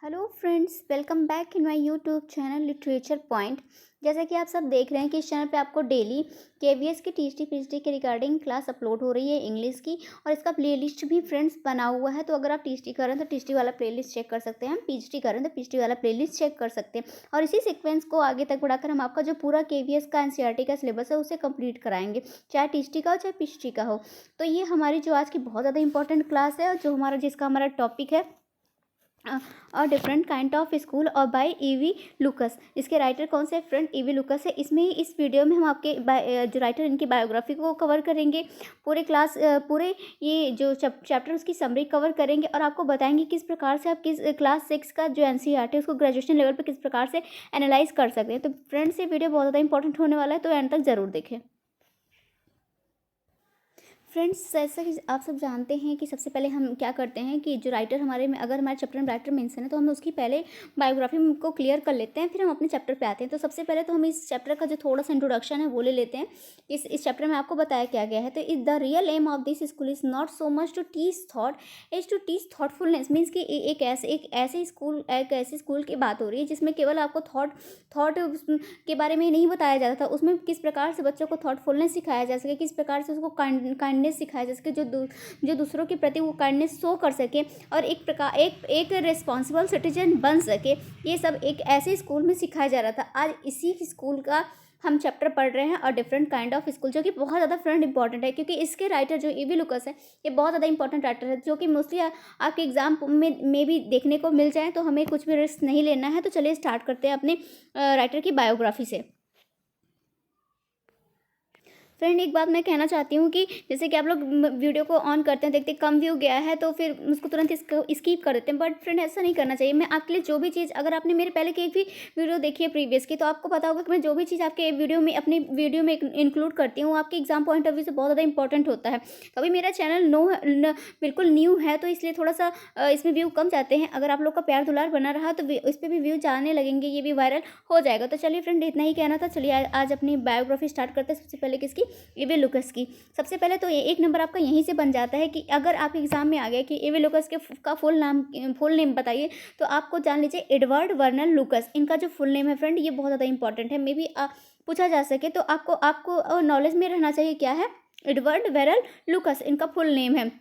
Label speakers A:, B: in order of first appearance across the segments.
A: Hello friends, welcome back in my YouTube channel literature point. जैसा कि आप सब देख रहे हैं कि इस चैनल पे आपको डेली केवीएस की टीएसटी पीएचडी के रिगार्डिंग क्लास अपलोड हो रही है इंग्लिश की। और इसका प्लेलिस्ट भी फ्रेंड्स बना हुआ है, तो अगर आप टीएसटी कर रहे हैं तो टीएसटी वाला प्लेलिस्ट चेक कर सकते हैं, हम पीएचडी कर रहे हैं तो पीएचडी वाला प्लेलिस्ट चेक कर सकते हैं। और इसी सीक्वेंस को आगे तक बढ़ाकर हम आपका जो पूरा केवीएस का एनसीईआरटी का सिलेबस है उसे कंप्लीट कराएंगे, चाहे टीएसटी का हो चाहे पीएचडी का हो। तो ये हमारी जो आज की बहुत ज़्यादा इंपॉर्टेंट क्लास है, और जो जिसका हमारा टॉपिक है a different kind of school और बाय ईवी लुकस। इसके राइटर कौन से फ्रेंड? ईवी लुकस है। इसमें इस वीडियो में हम आपके जो राइटर इनकी बायोग्राफी को कवर करेंगे, पूरे ये जो चैप्टर उसकी समरी कवर करेंगे, और आपको बताएंगे किस प्रकार से आप किस क्लास 6 का जो एनसीईआरटी है उसको ग्रेजुएशन लेवल पर किस प्रकार से एनालाइज कर सकते हैं। तो फ्रेंड्स, ये वीडियो बहुत ज़्यादा इंपॉर्टेंट होने वाला है, तो एंड तक ज़रूर देखें। फ्रेंड्स, जैसा कि आप सब जानते हैं कि सबसे पहले हम क्या करते हैं कि जो राइटर हमारे में, अगर हमारे चैप्टर में राइटर मेंशन है तो हम उसकी पहले बायोग्राफी को क्लियर कर लेते हैं, फिर हम अपने चैप्टर पे आते हैं। तो सबसे पहले तो हम इस चैप्टर का जो थोड़ा सा इंट्रोडक्शन है वो ले लेते हैं। इस चैप्टर में आपको बताया क्या गया है। तो is the real aim of this school is not so much to teach thought, is to teach thoughtfulness. Means कि एक ऐसे स्कूल की बात हो रही है जिसमें केवल आपको थॉट के बारे में नहीं बताया जाता था, उसमें किस प्रकार से बच्चों को थॉटफुलनेस सिखाया जा सके, किस प्रकार से उसको काइंडनेस सिखाया जा सके, जो दूसरों के प्रति वो काइंडनेस शो कर सके, और एक रिस्पॉन्सिबल सिटीजन बन सके। ये सब एक ऐसे स्कूल में सिखाया जा रहा था। आज इसी स्कूल का हम चैप्टर पढ़ रहे हैं, और डिफरेंट काइंड ऑफ स्कूल, जो कि बहुत ज़्यादा फ्रेंड इंपॉर्टेंट है, क्योंकि इसके राइटर जो ईवी लुकस है ये बहुत ज़्यादा इंपॉर्टेंट राइटर है, जो कि मोस्टली आपके एग्जाम में भी देखने को मिल जाए। तो हमें कुछ भी रिस्क नहीं लेना है। तो चलिए स्टार्ट करते हैं अपने राइटर की बायोग्राफी से। फ्रेंड, एक बात मैं कहना चाहती हूँ कि जैसे कि आप लोग वीडियो को ऑन करते हैं, देखते कम व्यू गया है तो फिर उसको तुरंत स्किप कर देते हैं, बट फ्रेंड ऐसा नहीं करना चाहिए। मैं आपके लिए जो भी चीज़, अगर आपने मेरे पहले की एक भी वीडियो देखी है प्रीवियस की, तो आपको पता होगा कि मैं जो भी चीज़ आपके अपनी वीडियो में इंक्लूड करती हूँ, आपके एग्जाम पॉइंट ऑफ व्यू से बहुत ज़्यादा इंपॉर्टेंट होता है। कभी मेरा चैनल बिल्कुल न्यू है, तो इसलिए थोड़ा सा इसमें व्यू कम जाते हैं। अगर आप लोग का प्यार दुलार बना रहा तो इस पर भी व्यू जाने लगेंगे, ये भी वायरल हो जाएगा। तो चलिए फ्रेंड, इतना ही कहना था। चलिए आज अपनी बायोग्राफी स्टार्ट करते हैं। सबसे पहले किसकी? ईवी लुकस की। सबसे पहले तो एक नंबर आपका यहीं से बन जाता है कि अगर आपके एग्जाम में आ गया कि ईवी लुकस का फुल नेम बताइए, तो आपको जान लीजिए एडवर्ड वर्नल लुकस। इनका जो फुल नेम है फ्रेंड, ये बहुत ज़्यादा इंपॉर्टेंट है। मे बी पूछा जा सके तो आपको नॉलेज में रहना चाहिए क्या है। एडवर्ड वेरल लुकस इनका फुल नेम है।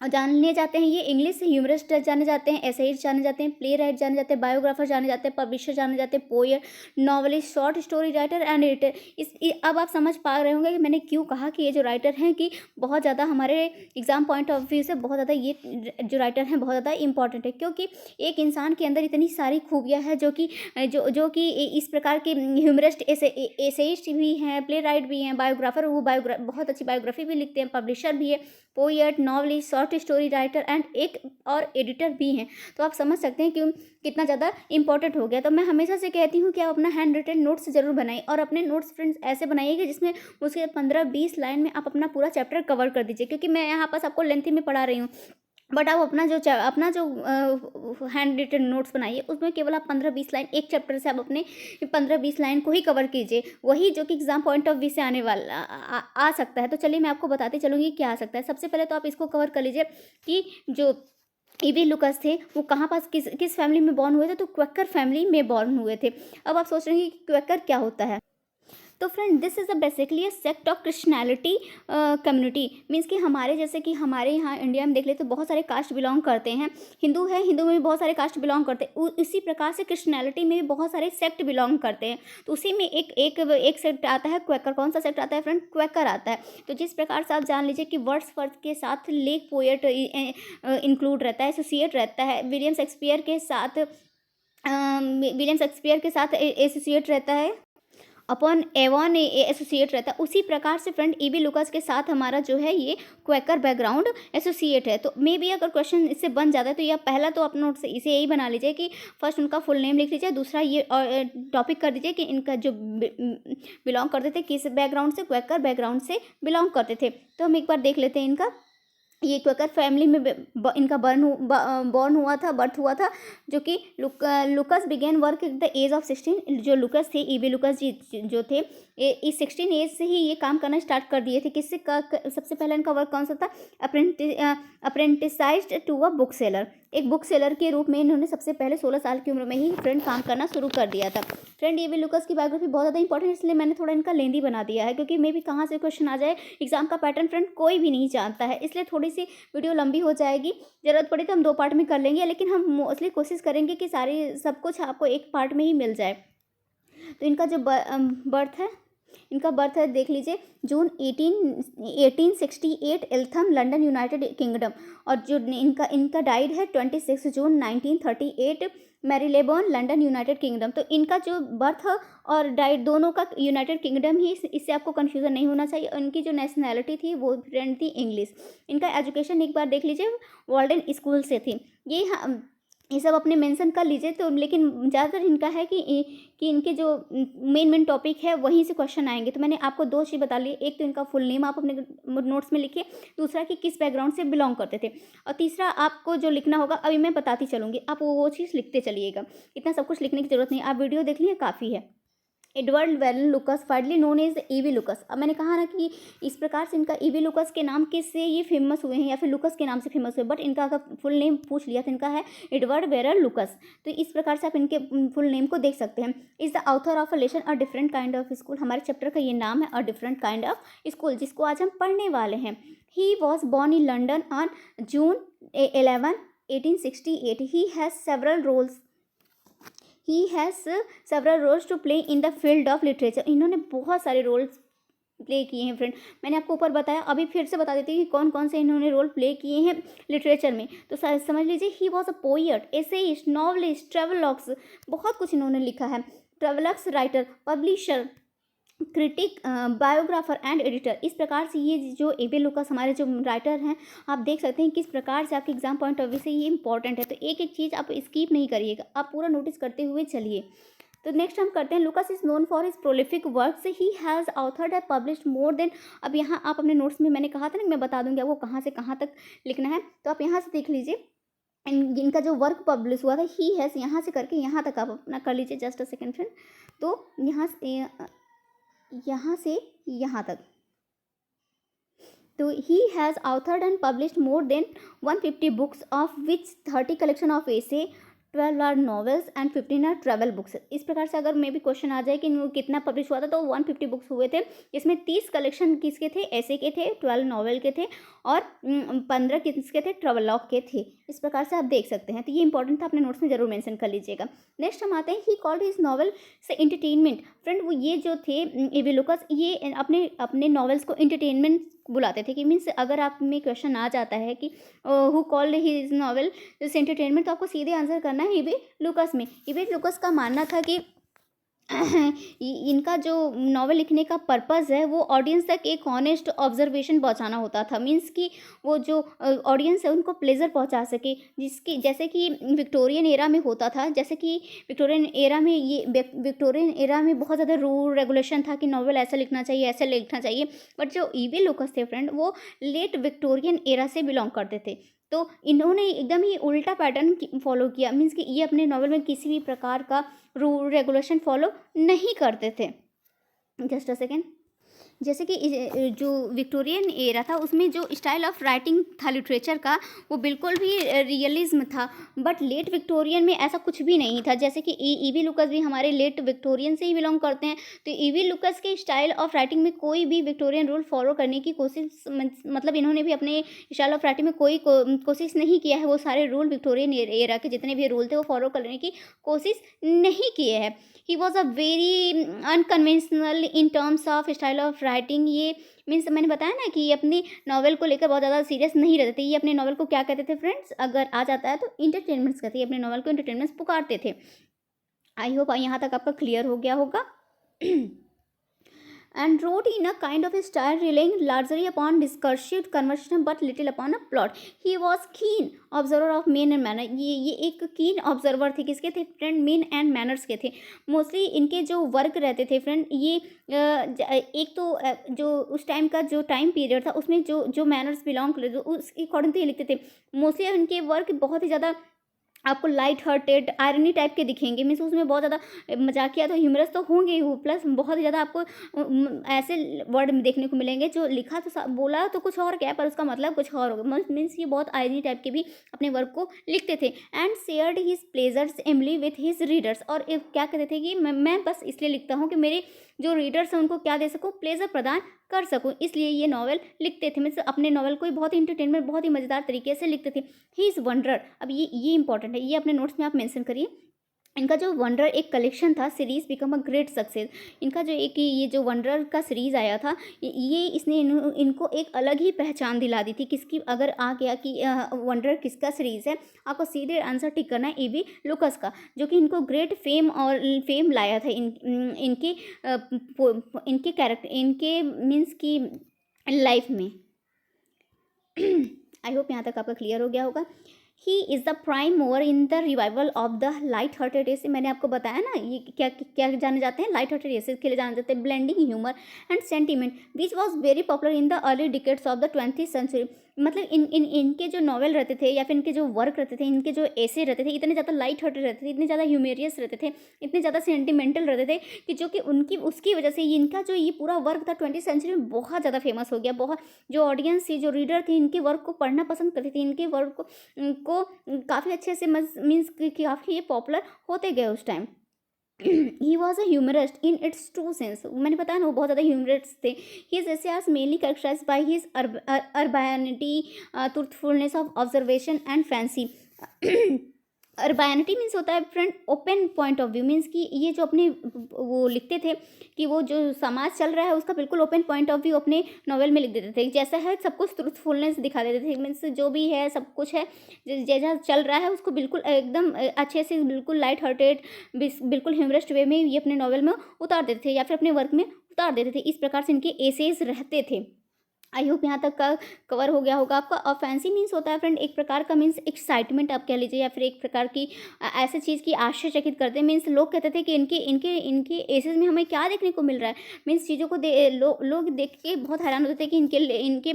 A: और जाने जाते हैं ये इंग्लिश ह्यूमरिस्ट जाने जाते हैं, एसेइस्ट जाने जाते हैं, प्ले राइट जाने जाते हैं, बायोग्राफर जाने जाते हैं, पब्लिशर जाने जाते हैं, poet, novelist, short story writer and editor. अब आप समझ पा रहे होंगे कि मैंने क्यों कहा कि ये जो राइटर हैं कि बहुत ज़्यादा हमारे एग्जाम पॉइंट ऑफ व्यू से बहुत ज़्यादा ये जो राइटर हैं बहुत ज़्यादा इंपॉर्टेंट है, क्योंकि एक इंसान के अंदर इतनी सारी खूबियाँ हैं जो कि इस प्रकार के ह्यूमरिस्ट, एसेइस्ट भी हैं, प्ले राइट भी हैं, बायोग्राफर, वो बहुत अच्छी बायोग्राफी भी लिखते हैं, पब्लिशर भी है, poet, novelist, short story writer and एक और एडिटर भी हैं। तो आप समझ सकते हैं कि कितना ज़्यादा इंपॉर्टेंट हो गया। तो मैं हमेशा से कहती हूँ कि आप अपना हैंड रिटन नोट्स जरूर बनाइए, और अपने नोट्स फ्रेंड्स ऐसे बनाइए कि जिसमें उसके 15-20 लाइन में आप अपना पूरा चैप्टर कवर कर दीजिए, क्योंकि मैं यहाँ पास आपको लेंथी में पढ़ा रही हूँ। बट आप अपना जो हैंड रिटन नोट्स बनाइए, उसमें केवल आप 15-20 लाइन, एक चैप्टर से आप अपने 15-20 लाइन को ही कवर कीजिए, वही जो कि एग्जाम पॉइंट ऑफ व्यू से आने वाला आ सकता है। तो चलिए मैं आपको बताती चलूँगी क्या आ सकता है। सबसे पहले तो आप इसको कवर कर लीजिए कि जो ईवी लुकस थे वो कहाँ पास किस फैमिली में बॉर्न हुए थे। तो क्वेकर फैमिली में बॉर्न हुए थे। अब आप सोच रहे हैं कि क्वेकर क्या होता है। तो friend, this is a basically a sect of Christianity community. Means कि हमारे जैसे कि हमारे यहाँ इंडिया में देख ले तो बहुत सारे कास्ट बिलोंग करते हैं। हिंदू है, हिंदू में भी बहुत सारे कास्ट बिलोंग करते हैं। इसी प्रकार से क्रिश्चियनिटी में भी बहुत सारे सेक्ट बिलोंग करते हैं। तो उसी में एक सेक्ट आता है क्वेकर। कौन सा सेक्ट आता है फ्रेंड? क्वेकर आता है। तो जिस प्रकार से आप जान लीजिए कि वर्ड्सवर्थ के साथ लेक पोएट इंक्लूड रहता है, एसोसिएट रहता है, विलियम शेक्सपियर के साथ एसोसिएट रहता है, अपॉन एवॉन एसोसिएट रहता है। उसी प्रकार से फ्रेंड ईवी लुकास के साथ हमारा जो है ये क्वेकर बैकग्राउंड एसोसिएट है। तो मे बी अगर क्वेश्चन इससे बन जाता है तो यह पहला तो आप नोट से इसे यही बना लीजिए कि फर्स्ट उनका फुल नेम लिख लीजिए, दूसरा ये टॉपिक कर दीजिए कि इनका जो बिलोंग करते थे किस बैकग्राउंड से, क्वेकर बैकग्राउंड से बिलोंग करते थे। तो हम एक बार देख लेते हैं इनका। ये क्वेकर फैमिली में इनका बॉर्न हुआ था, बर्थ हुआ था, जो कि Lucas began work at the age of 16। जो लुकस थे, ईवी लुकस जी जो थे, इस 16 एज से ही ये काम करना स्टार्ट कर दिए थे। किससे सबसे पहले इनका वर्क कौन सा था? अप्रेंटिसाइज्ड टू अ बुक सेलर। एक बुक सेलर के रूप में इन्होंने सबसे पहले 16 साल की उम्र में ही फ्रेंड काम करना शुरू कर दिया था। फ्रेंड ईवी लुकस की बायोग्राफी बहुत ज़्यादा इंपॉर्टेंट है, इसलिए मैंने थोड़ा इनका लेंदी बना दिया है, क्योंकि मे भी कहाँ से क्वेश्चन आ जाए। एग्जाम का पैटर्न फ्रेंड कोई भी नहीं जानता है, इसलिए थोड़ी सी वीडियो लंबी हो जाएगी। ज़रूरत पड़ी तो हम 2 पार्ट में कर लेंगे, लेकिन हम मोस्टली कोशिश करेंगे कि सारी सब कुछ आपको एक पार्ट में ही मिल जाए। तो इनका जो बर्थ है, इनका बर्थ है, देख लीजिए, जून 1868 एल्थम, लंदन, यूनाइटेड किंगडम। और जो इनका डाइड है 26 जून 1938, मैरीलेबोन, लंदन, यूनाइटेड किंगडम। तो इनका जो बर्थ और डाइड दोनों का यूनाइटेड किंगडम ही, इससे आपको कन्फ्यूज़न नहीं होना चाहिए। इनकी जो नेशनैलिटी थी वो फ्रेंड थी इंग्लिश। इनका एजुकेशन एक बार देख लीजिए, वार्डन स्कूल से थी। ये सब अपने मेंशन कर लीजिए। तो लेकिन ज़्यादातर इनका है कि इनके जो मेन टॉपिक है वहीं से क्वेश्चन आएंगे। तो मैंने आपको 2 चीज़ बता ली, एक तो इनका फुल नेम आप अपने नोट्स में लिखिए, दूसरा कि किस बैकग्राउंड से बिलोंग करते थे, और तीसरा आपको जो लिखना होगा अभी मैं बताती चलूँगी, आप वो चीज़ लिखते चलिएगा। इतना सब कुछ लिखने की ज़रूरत नहीं, आप वीडियो देख लीजिए, काफ़ी है। Edward Verrall Lucas, widely known as E V Lucas. अब मैंने कहा ना कि इस प्रकार से इनका ईवी लुकस के नाम किससे ये फेमस हुए हैं, या फिर लुकस के नाम से फेमस हुए, बट इनका अगर फुल नेम पूछ लिया तो इनका है एडवर्ड वेरल लुकस। तो इस प्रकार से आप इनके फुल नेम को देख सकते हैं। Is the author of a lesson a different kind of school. हमारे चैप्टर का ये नाम है, a different kind of school, जिसको आज हम पढ़ने वाले हैं। He was born in London on June 11, 1868। He has several roles to play in the field of literature. इन्होंने बहुत सारे रोल्स प्ले किए हैं फ्रेंड। मैंने आपको ऊपर बताया, अभी फिर से बता देती हूँ कि कौन कौन से इन्होंने रोल प्ले किए हैं लिटरेचर में। तो समझ लीजिए, he was a poet, essayist, novelist, travelogues, बहुत कुछ इन्होंने लिखा है। Travelogues writer, publisher, critic, biographer and editor. इस प्रकार से ये जो ईवी लुकस हमारे जो राइटर हैं, आप देख सकते हैं किस प्रकार से आपके एग्जाम पॉइंट ऑफ व्यू से ये इंपॉर्टेंट है। तो एक एक चीज़ आप स्किप नहीं करिएगा, आप पूरा नोटिस करते हुए चलिए। तो नेक्स्ट हम करते हैं, Lucas is known for his prolific works. He has authored and published more than. अब यहाँ आप अपने नोट्स में, मैंने कहा था ना, मैं बता दूंगी आपको कहाँ से कहाँ तक लिखना है, तो आप यहाँ से देख लीजिए। इनका जो वर्क पब्लिश हुआ था, ही हैज़, यहाँ से करके यहाँ तक आप अपना कर लीजिए। Just a second friend. तो यहाँ से यहाँ तक, तो he has authored and published more than 150 books, of which 30 collection of essay, 12 are novels and 15 are travel books. इस प्रकार से अगर मे भी क्वेश्चन आ जाए कि कितना पब्लिश हुआ था, तो 150 बुक्स हुए थे। इसमें 30 कलेक्शन किसके थे? ऐसे के थे, 12 नॉवेल के थे, और 15 किसके थे? ट्रेवलॉग के थे। इस प्रकार से आप देख सकते हैं। तो ये इंपॉर्टेंट था, अपने नोट्स में जरूर मेंशन कर लीजिएगा। नेक्स्ट हम आते हैं, ही कॉल्ड हिज नॉवल से एंटरटेनमेंट। फ्रेंड, वो ये जो थे ईवी लुकस, ये अपने नॉवेल्स को एंटरटेनमेंट बुलाते थे। कि मीन्स अगर आप में क्वेश्चन आ जाता है कि who called his novel this entertainment, तो आपको सीधे आंसर करना है ईवी लुकस में। ईवी लुकस का मानना था कि इनका जो नॉवल लिखने का पर्पज़ है, वो ऑडियंस तक एक ऑनेस्ट ऑब्जर्वेशन पहुंचाना होता था। मीन्स कि वो जो ऑडियंस है उनको प्लेजर पहुंचा सके, जिसकी, जैसे कि विक्टोरियन एरा में होता था। जैसे कि विक्टोरियन एरा में बहुत ज़्यादा रूल रेगुलेशन था कि नॉवल ऐसा लिखना चाहिए, ऐसा लिखना चाहिए। बट जो ईवी लुकस थे फ्रेंड, वो लेट विक्टोरियन एरा से बिलोंग करते थे। तो इन्होंने एकदम ही उल्टा पैटर्न फॉलो किया। मीन्स कि ये अपने नॉवल में किसी भी प्रकार का रूल रेगुलेशन फॉलो नहीं करते थे। Just a second. जैसे कि जो विक्टोरियन एरा था, उसमें जो स्टाइल ऑफ राइटिंग था लिटरेचर का, वो बिल्कुल भी रियलिज्म था। बट लेट विक्टोरियन में ऐसा कुछ भी नहीं था। जैसे कि ईवी लुकस भी हमारे लेट विक्टोरियन से ही बिलोंग करते हैं। तो ईवी लुकस के स्टाइल ऑफ राइटिंग में कोई भी विक्टोरियन रूल फॉलो करने की कोशिश, मतलब इन्होंने भी अपने स्टाइल ऑफ राइटिंग में कोई कोशिश नहीं किया है। वो सारे रूल विक्टोरियन एरा के जितने भी रूल थे वो फॉलो करने की कोशिश नहीं किए हैं। He was a very unconventional in terms of style of writing. ये मीन्स मैंने बताया ना कि ये अपने नॉवल को लेकर बहुत ज़्यादा सीरियस नहीं रहते थे। ये अपने नॉवल को क्या कहते थे फ्रेंड्स, अगर आ जाता है तो इंटरटेनमेंट्स कहते हैं। अपने नॉवल को इंटरटेनमेंट्स पुकारते थे। आई होप यहाँ तक आपका क्लियर हो गया होगा। and wrote in a kind of a style relying largely upon discursive conversation but little upon a plot. He was keen observer of men and manner. ये एक कीन ऑब्जर्वर थे, किसके थे फ्रेंड, मेन एंड मैनर्स के थे। Mostly इनके जो वर्क रहते थे फ्रेंड, ये एक तो जो उस टाइम का जो टाइम पीरियड था उसमें जो जो मैनर्स बिलोंग करते थे उस अकॉर्डिंग तो ये लिखते थे। मोस्टली इनके वर्क बहुत ही ज़्यादा आपको लाइट हार्टेड आयरनी टाइप के दिखेंगे, मीन्स उसमें बहुत ज़्यादा मजाकिया तो ह्यूमरस तो होंगे ही, प्लस बहुत ही ज़्यादा आपको ऐसे वर्ड देखने को मिलेंगे जो लिखा तो बोला तो कुछ और क्या पर उसका मतलब कुछ और होगा। मीन्स ये बहुत आयरनी टाइप के भी अपने वर्क को लिखते थे। And shared his pleasures Emily with his readers, और क्या कहते थे कि मैं बस इसलिए लिखता हूँ कि मेरे जो रीडर्स हैं उनको क्या दे सकूँ, प्लेजर प्रदान कर सकूँ, इसलिए ये नॉवल लिखते थे। मीन्स अपने नॉवल को बहुत ही इंटरटेनमेंट बहुत ही मज़ेदार तरीके से लिखते थे। ही इज़ वंडर, अब ये इंपॉर्टेंट है, ये अपने नोट्स में आप मेंशन करिए। इनका जो वंडर एक कलेक्शन था, series become a great success. इनका जो एक ये जो वंडर का सीरीज़ आया था, ये इसने इनको एक अलग ही पहचान दिला दी थी। किसकी, अगर आ गया कि वंडर किसका सीरीज़ है, आपको सीधे आंसर टिक करना है, ए.बी. लुकस का, जो कि इनको ग्रेट फेम और फेम लाया था इनके कैरेक्टर, इनके मीन्स की लाइफ में। आई होप यहाँ तक आपका क्लियर हो गया होगा। He is the prime mover in the revival of the light hearted essay. मैंने आपको बताया ना, ये क्या क्या जाने जाते हैं, लाइट हार्टेड एसे के लिए जाने जाते हैं, blending humour and sentiment which was very popular in the early decades of the 20th century. मतलब इनके जो नॉवल रहते थे या फिर इनके जो वर्क रहते थे, इनके जो ऐसे रहते थे, इतने ज़्यादा लाइट हार्टेड रहते थे, इतने ज़्यादा ह्यूमेरियस रहते थे, इतने ज़्यादा सेंटिमेंटल रहते थे कि जो कि उसकी वजह से इनका जो ये पूरा वर्क था 20th सेंचुरी में बहुत ज़्यादा फेमस हो गया। बहुत जो ऑडियंस थी, जो रीडर थी, इनके वर्क को पढ़ना पसंद करती थी, इनके वर्क को काफ़ी अच्छे से मीन्स काफ़ी ये पॉपुलर होते गए उस time. He was a humorist in its true sense. मैंने बताया ना वो बहुत ज़्यादा ह्यूमरिस्ट थे। His essays mainly characterized by his urbanity, truthfulness of observation and fancy. Urbanity means होता है friend open point of view, means कि ये जो अपने वो लिखते थे कि वो जो समाज चल रहा है उसका बिल्कुल ओपन पॉइंट ऑफ व्यू अपने नॉवेल में लिख देते थे। जैसा है सब कुछ ट्रूथफुलनेस दिखा देते थे, मीन्स जो भी है सब कुछ है जैसा चल रहा है उसको बिल्कुल एकदम अच्छे से, बिल्कुल लाइट हार्टेड, बिल्कुल ह्यूमरस्ट वे में ये अपने नॉवेल में उतार देते थे या फिर अपने वर्क में उतार देते थे। इस प्रकार से इनके एसेज रहते थे। आई होप यहाँ तक का कवर हो गया होगा आपका। और फैंसी मीन्स होता है फ्रेंड एक प्रकार का मीन्स एक्साइटमेंट आप कह लीजिए, या फिर एक प्रकार की ऐसे चीज़ की आश्चर्यचकित करते हैं। मीन्स लोग कहते थे कि इनके एसेस में हमें क्या देखने को मिल रहा है। मीन्स चीज़ों को लोग देख के बहुत हैरान होते थे कि इनके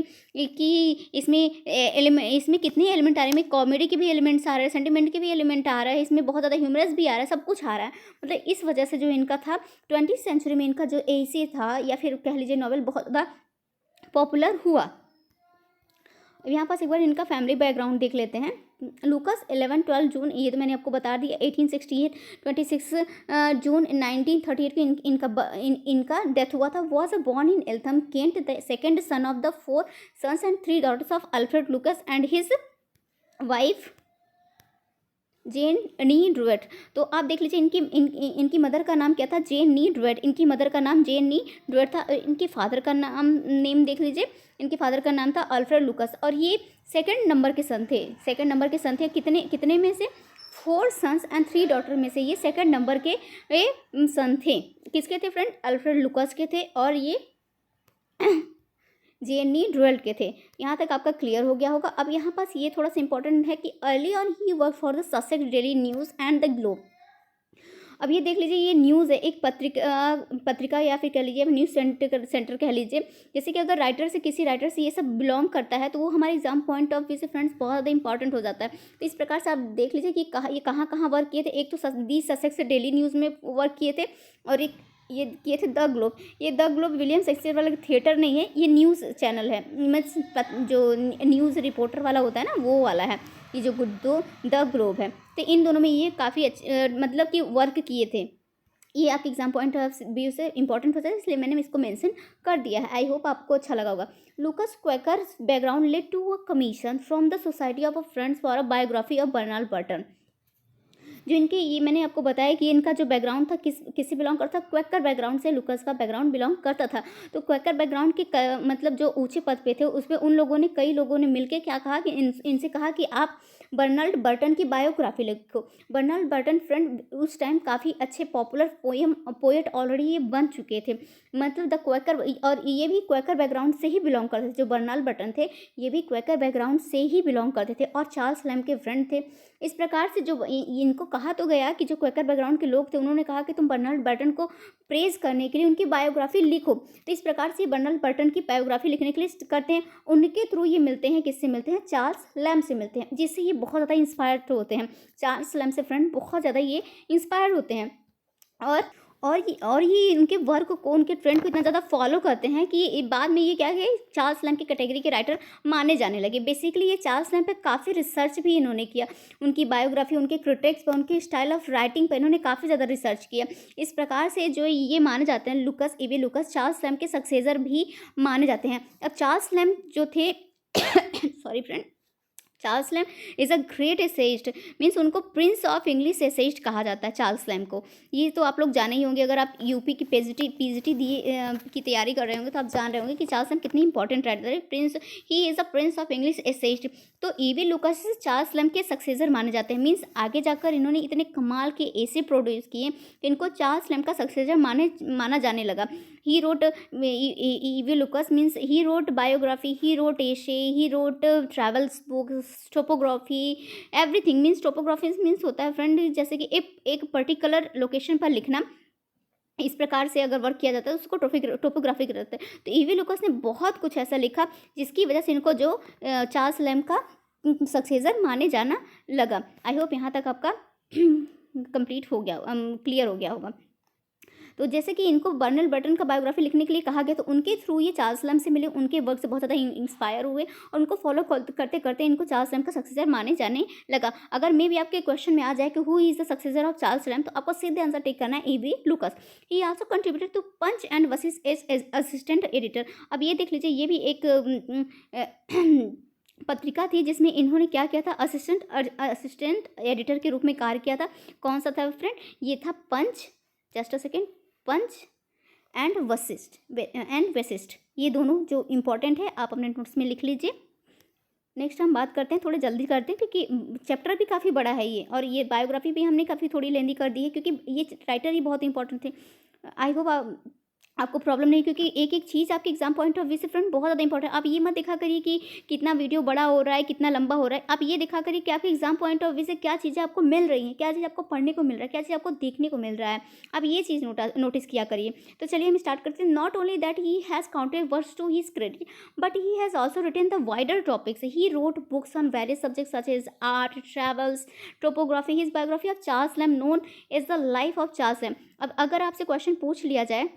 A: कि इसमें कितने एलिमेंट आ रहे हैं। कॉमेडी के भी एलिमेंट्स आ रहे हैं, सेंटिमेंट के भी एलिमेंट आ रहा है, इसमें बहुत ज़्यादा ह्यूमरस भी आ रहा है, सब कुछ आ रहा है। मतलब इस वजह से जो इनका था 20th सेंचुरी में इनका जो एसे था या फिर कह लीजिए नॉवल बहुत ज़्यादा पॉपुलर हुआ। यहाँ पास एक बार इनका फैमिली बैकग्राउंड देख लेते हैं। लूकस 11-12 जून, ये तो मैंने आपको बता दिया, 1868, 26 जून 1938 को इनका डेथ हुआ था। Was born in Eltham Kent, the second son of the 4 sons and 3 daughters of Alfred Lucas and his wife Jane née Drewett. तो आप देख लीजिए इनकी मदर का नाम क्या था, जेन नी ड्रूएट। इनकी मदर का नाम जेन नी ड्रूएट था। इनके फादर का नेम देख लीजिए, इनके फादर का नाम था अल्फ्रेड लूकस, और ये सेकंड नंबर के सन थे। कितने में से 4 सन्स एंड 3 डॉटर में से ये सेकंड नंबर के सन थे। किसके थे फ्रेंड, अल्फ्रेड लूकस के थे, और ये जेनी ड्रूएट के थे। यहाँ तक आपका क्लियर हो गया होगा। अब यहाँ पास ये थोड़ा सा इंपॉर्टेंट है कि early on he work for the Sussex daily news and the globe. अब ये देख लीजिए, ये न्यूज़ है, एक पत्रिका या फिर कह लीजिए न्यूज़ सेंटर कह लीजिए। जैसे कि अगर किसी राइटर से ये सब बिलोंग करता है तो वो हमारे एग्जाम पॉइंट ऑफ व्यू से फ्रेंड्स बहुत ज़्यादा इंपॉर्टेंट हो जाता है। तो इस प्रकार से आप देख लीजिए कि ये कहाँ वर्क किए थे। एक तो दी ससेक्स डेली न्यूज़ में वर्क किए थे, और एक ये किए थे द ग्लोब। ये द ग्लोब विलियम शेक्सपियर वाला थिएटर नहीं है, ये न्यूज़ चैनल है, जो न्यूज़ रिपोर्टर वाला होता है ना वो वाला है ये जो द ग्लोब है। तो इन दोनों में ये काफ़ी अच्छे मतलब कि वर्क किए थे। ये आपके एग्जाम पॉइंट ऑफ व्यू से इंपॉर्टेंट होता है, इसलिए मैंने इसको मेंशन कर दिया है। आई होप आपको अच्छा लगा होगा। Lucas Quaker's background led to a commission from the society of friends for a biography of Bernard Barton. जो इनके ये मैंने आपको बताया कि इनका जो बैकग्राउंड था किससे बिलोंग करता था, क्वेकर बैकग्राउंड से लूकस का बैकग्राउंड बिलोंग करता था। तो क्वेकर बैकग्राउंड के मतलब जो ऊंचे पद पे थे उस पर कई लोगों ने मिलकर क्या कहा कि इनसे कहा कि आप बर्नाल्ड बर्टन की बायोग्राफी लिखो। बर्नाल्ड बर्टन फ्रेंड उस टाइम काफ़ी अच्छे पॉपुलर पोएट ऑलरेडी ये बन चुके थे, मतलब द क्वेकर, और ये भी क्वेकर बैकग्राउंड से ही बिलोंग करते थे। जो बर्नाल्ड बर्टन थे ये भी क्वेकर बैकग्राउंड से ही बिलोंग करते थे और चार्ल्स लैम्ब के फ्रेंड थे। इस प्रकार से जो इनको कहा तो गया कि जो क्वेकर बैकग्राउंड के लोग थे उन्होंने कहा कि तुम बर्नाल्ड बर्टन को प्रेज करने के लिए उनकी बायोग्राफी लिखो। तो इस प्रकार से बर्नाल्ड बर्टन की बायोग्राफी लिखने के लिए करते हैं। उनके थ्रू ये मिलते हैं, किससे मिलते हैं? चार्ल्स लैम्ब से मिलते हैं, जिससे ये बहुत ज़्यादा इंस्पायर्ड होते हैं। चार्ल्स लैम्ब से फ्रेंड बहुत ज़्यादा ये इंस्पायर होते हैं और ये इनके वर्क को, उनके ट्रेंड को इतना ज़्यादा फॉलो करते हैं कि बाद में ये क्या है, चार्ल्स लैम्ब की कैटेगरी के राइटर माने जाने लगे। बेसिकली ये चार्ल्स लैम्ब पे काफ़ी रिसर्च भी इन्होंने किया, उनकी बायोग्राफी, उनके क्रिटिक्स पर, उनके स्टाइल ऑफ राइटिंग पर इन्होंने काफ़ी ज़्यादा रिसर्च किया। इस प्रकार से जो ये माने जाते हैं, Lucas, E V Lucas Charles Lamb के सक्सेसर भी माने जाते हैं। अब चार्ल्स लैम्ब जो थे sorry friend, Charles Lamb is a great essayist, means उनको प्रिंस ऑफ इंग्लिश एसेइस्ट कहा जाता है चार्ल्स लैम्ब को। ये तो आप लोग जाने ही होंगे, अगर आप यूपी की पीजीटी की तैयारी कर रहे होंगे तो आप जान रहे होंगे कि चार्ल्स लैम्ब कितनी इंपॉर्टेंट राइटर है। Prince, he is a prince of English essayist. तो ईवी लुकास चार्ल्स लैम्ब के सक्सेसर माने जाते हैं, मीन्स आगे जाकर इन्होंने इतने कमाल के ऐसे प्रोड्यूस किए कि इनको चार्ल्स लैम्ब का सक्सेसर माना जाने लगा। He wrote, E V Lucas means he wrote biography, he wrote essay, he wrote travels books, topography, everything. Means topography means होता है फ्रेंड जैसे कि एक पर्टिकुलर लोकेशन पर लिखना, इस प्रकार से अगर वर्क किया जाता है उसको टोपोग्राफी कहते हैं। तो ईवी लुकास ने बहुत कुछ ऐसा लिखा जिसकी वजह से इनको जो चार्ल्स लैम्ब का सक्सेसर माने जाना लगा। आई होप यहाँ तक आपका कंप्लीट हो गया, क्लियर हो गया होगा। तो जैसे कि इनको बर्नाल्ड बर्टन का बायोग्राफी लिखने के लिए कहा गया, तो उनके थ्रू ये चार्ल्स लैम्ब से मिले, उनके वर्क से बहुत ज़्यादा इंस्पायर हुए और उनको फॉलो करते करते इनको चार्ल्स लैम्ब का सक्सेसर माने जाने लगा। अगर मे भी आपके क्वेश्चन में आ जाए कि who is the successor of Charles Lamb, तो आपको सीधे आंसर टिक करना है E V Lucas. He also contributed to Punch and वसिस एज असिस्टेंट एडिटर। अब ये देख लीजिए, ये भी एक पत्रिका थी जिसमें इन्होंने क्या किया था, असिस्टेंट एडिटर के रूप में कार्य किया था। कौन सा था फ्रेंड? ये था Punch, just a second, Punch and Vashishth, ये दोनों जो इम्पॉर्टेंट है आप अपने नोट्स में लिख लीजिए। नेक्स्ट हम बात करते हैं, थोड़े जल्दी करते हैं क्योंकि चैप्टर भी काफ़ी बड़ा है ये, और ये बायोग्राफी भी हमने काफ़ी थोड़ी लेंदी कर दी है क्योंकि ये राइटर ही बहुत इंपॉर्टेंट थे। आई होप आपको प्रॉब्लम नहीं, क्योंकि एक एक चीज़ आपके एग्जाम पॉइंट ऑफ व्यू से फ्रेंड बहुत ज़्यादा इंपॉर्टेंट है। आप ये मत देखा करिए कि कितना वीडियो बड़ा हो रहा है, कितना लंबा हो रहा है। आप ये देखा करिए कि आपके एग्जाम पॉइंट ऑफ व्यू से क्या चीज़ें आपको मिल रही हैं, क्या चीज़ आपको पढ़ने को मिल रहा है, क्या चीज़ आपको देखने को मिल रहा है। आप ये चीज़ नोटिस किया करिए। तो चलिए हम स्टार्ट करते हैं। Not only that he has counted words to his credit, but he has also written the wider topics. He wrote books on various subjects such as art, travels, topography. His biography of Charles Lamb known as the life of Charles Lamb. अब अगर आपसे question पूछ लिया जाए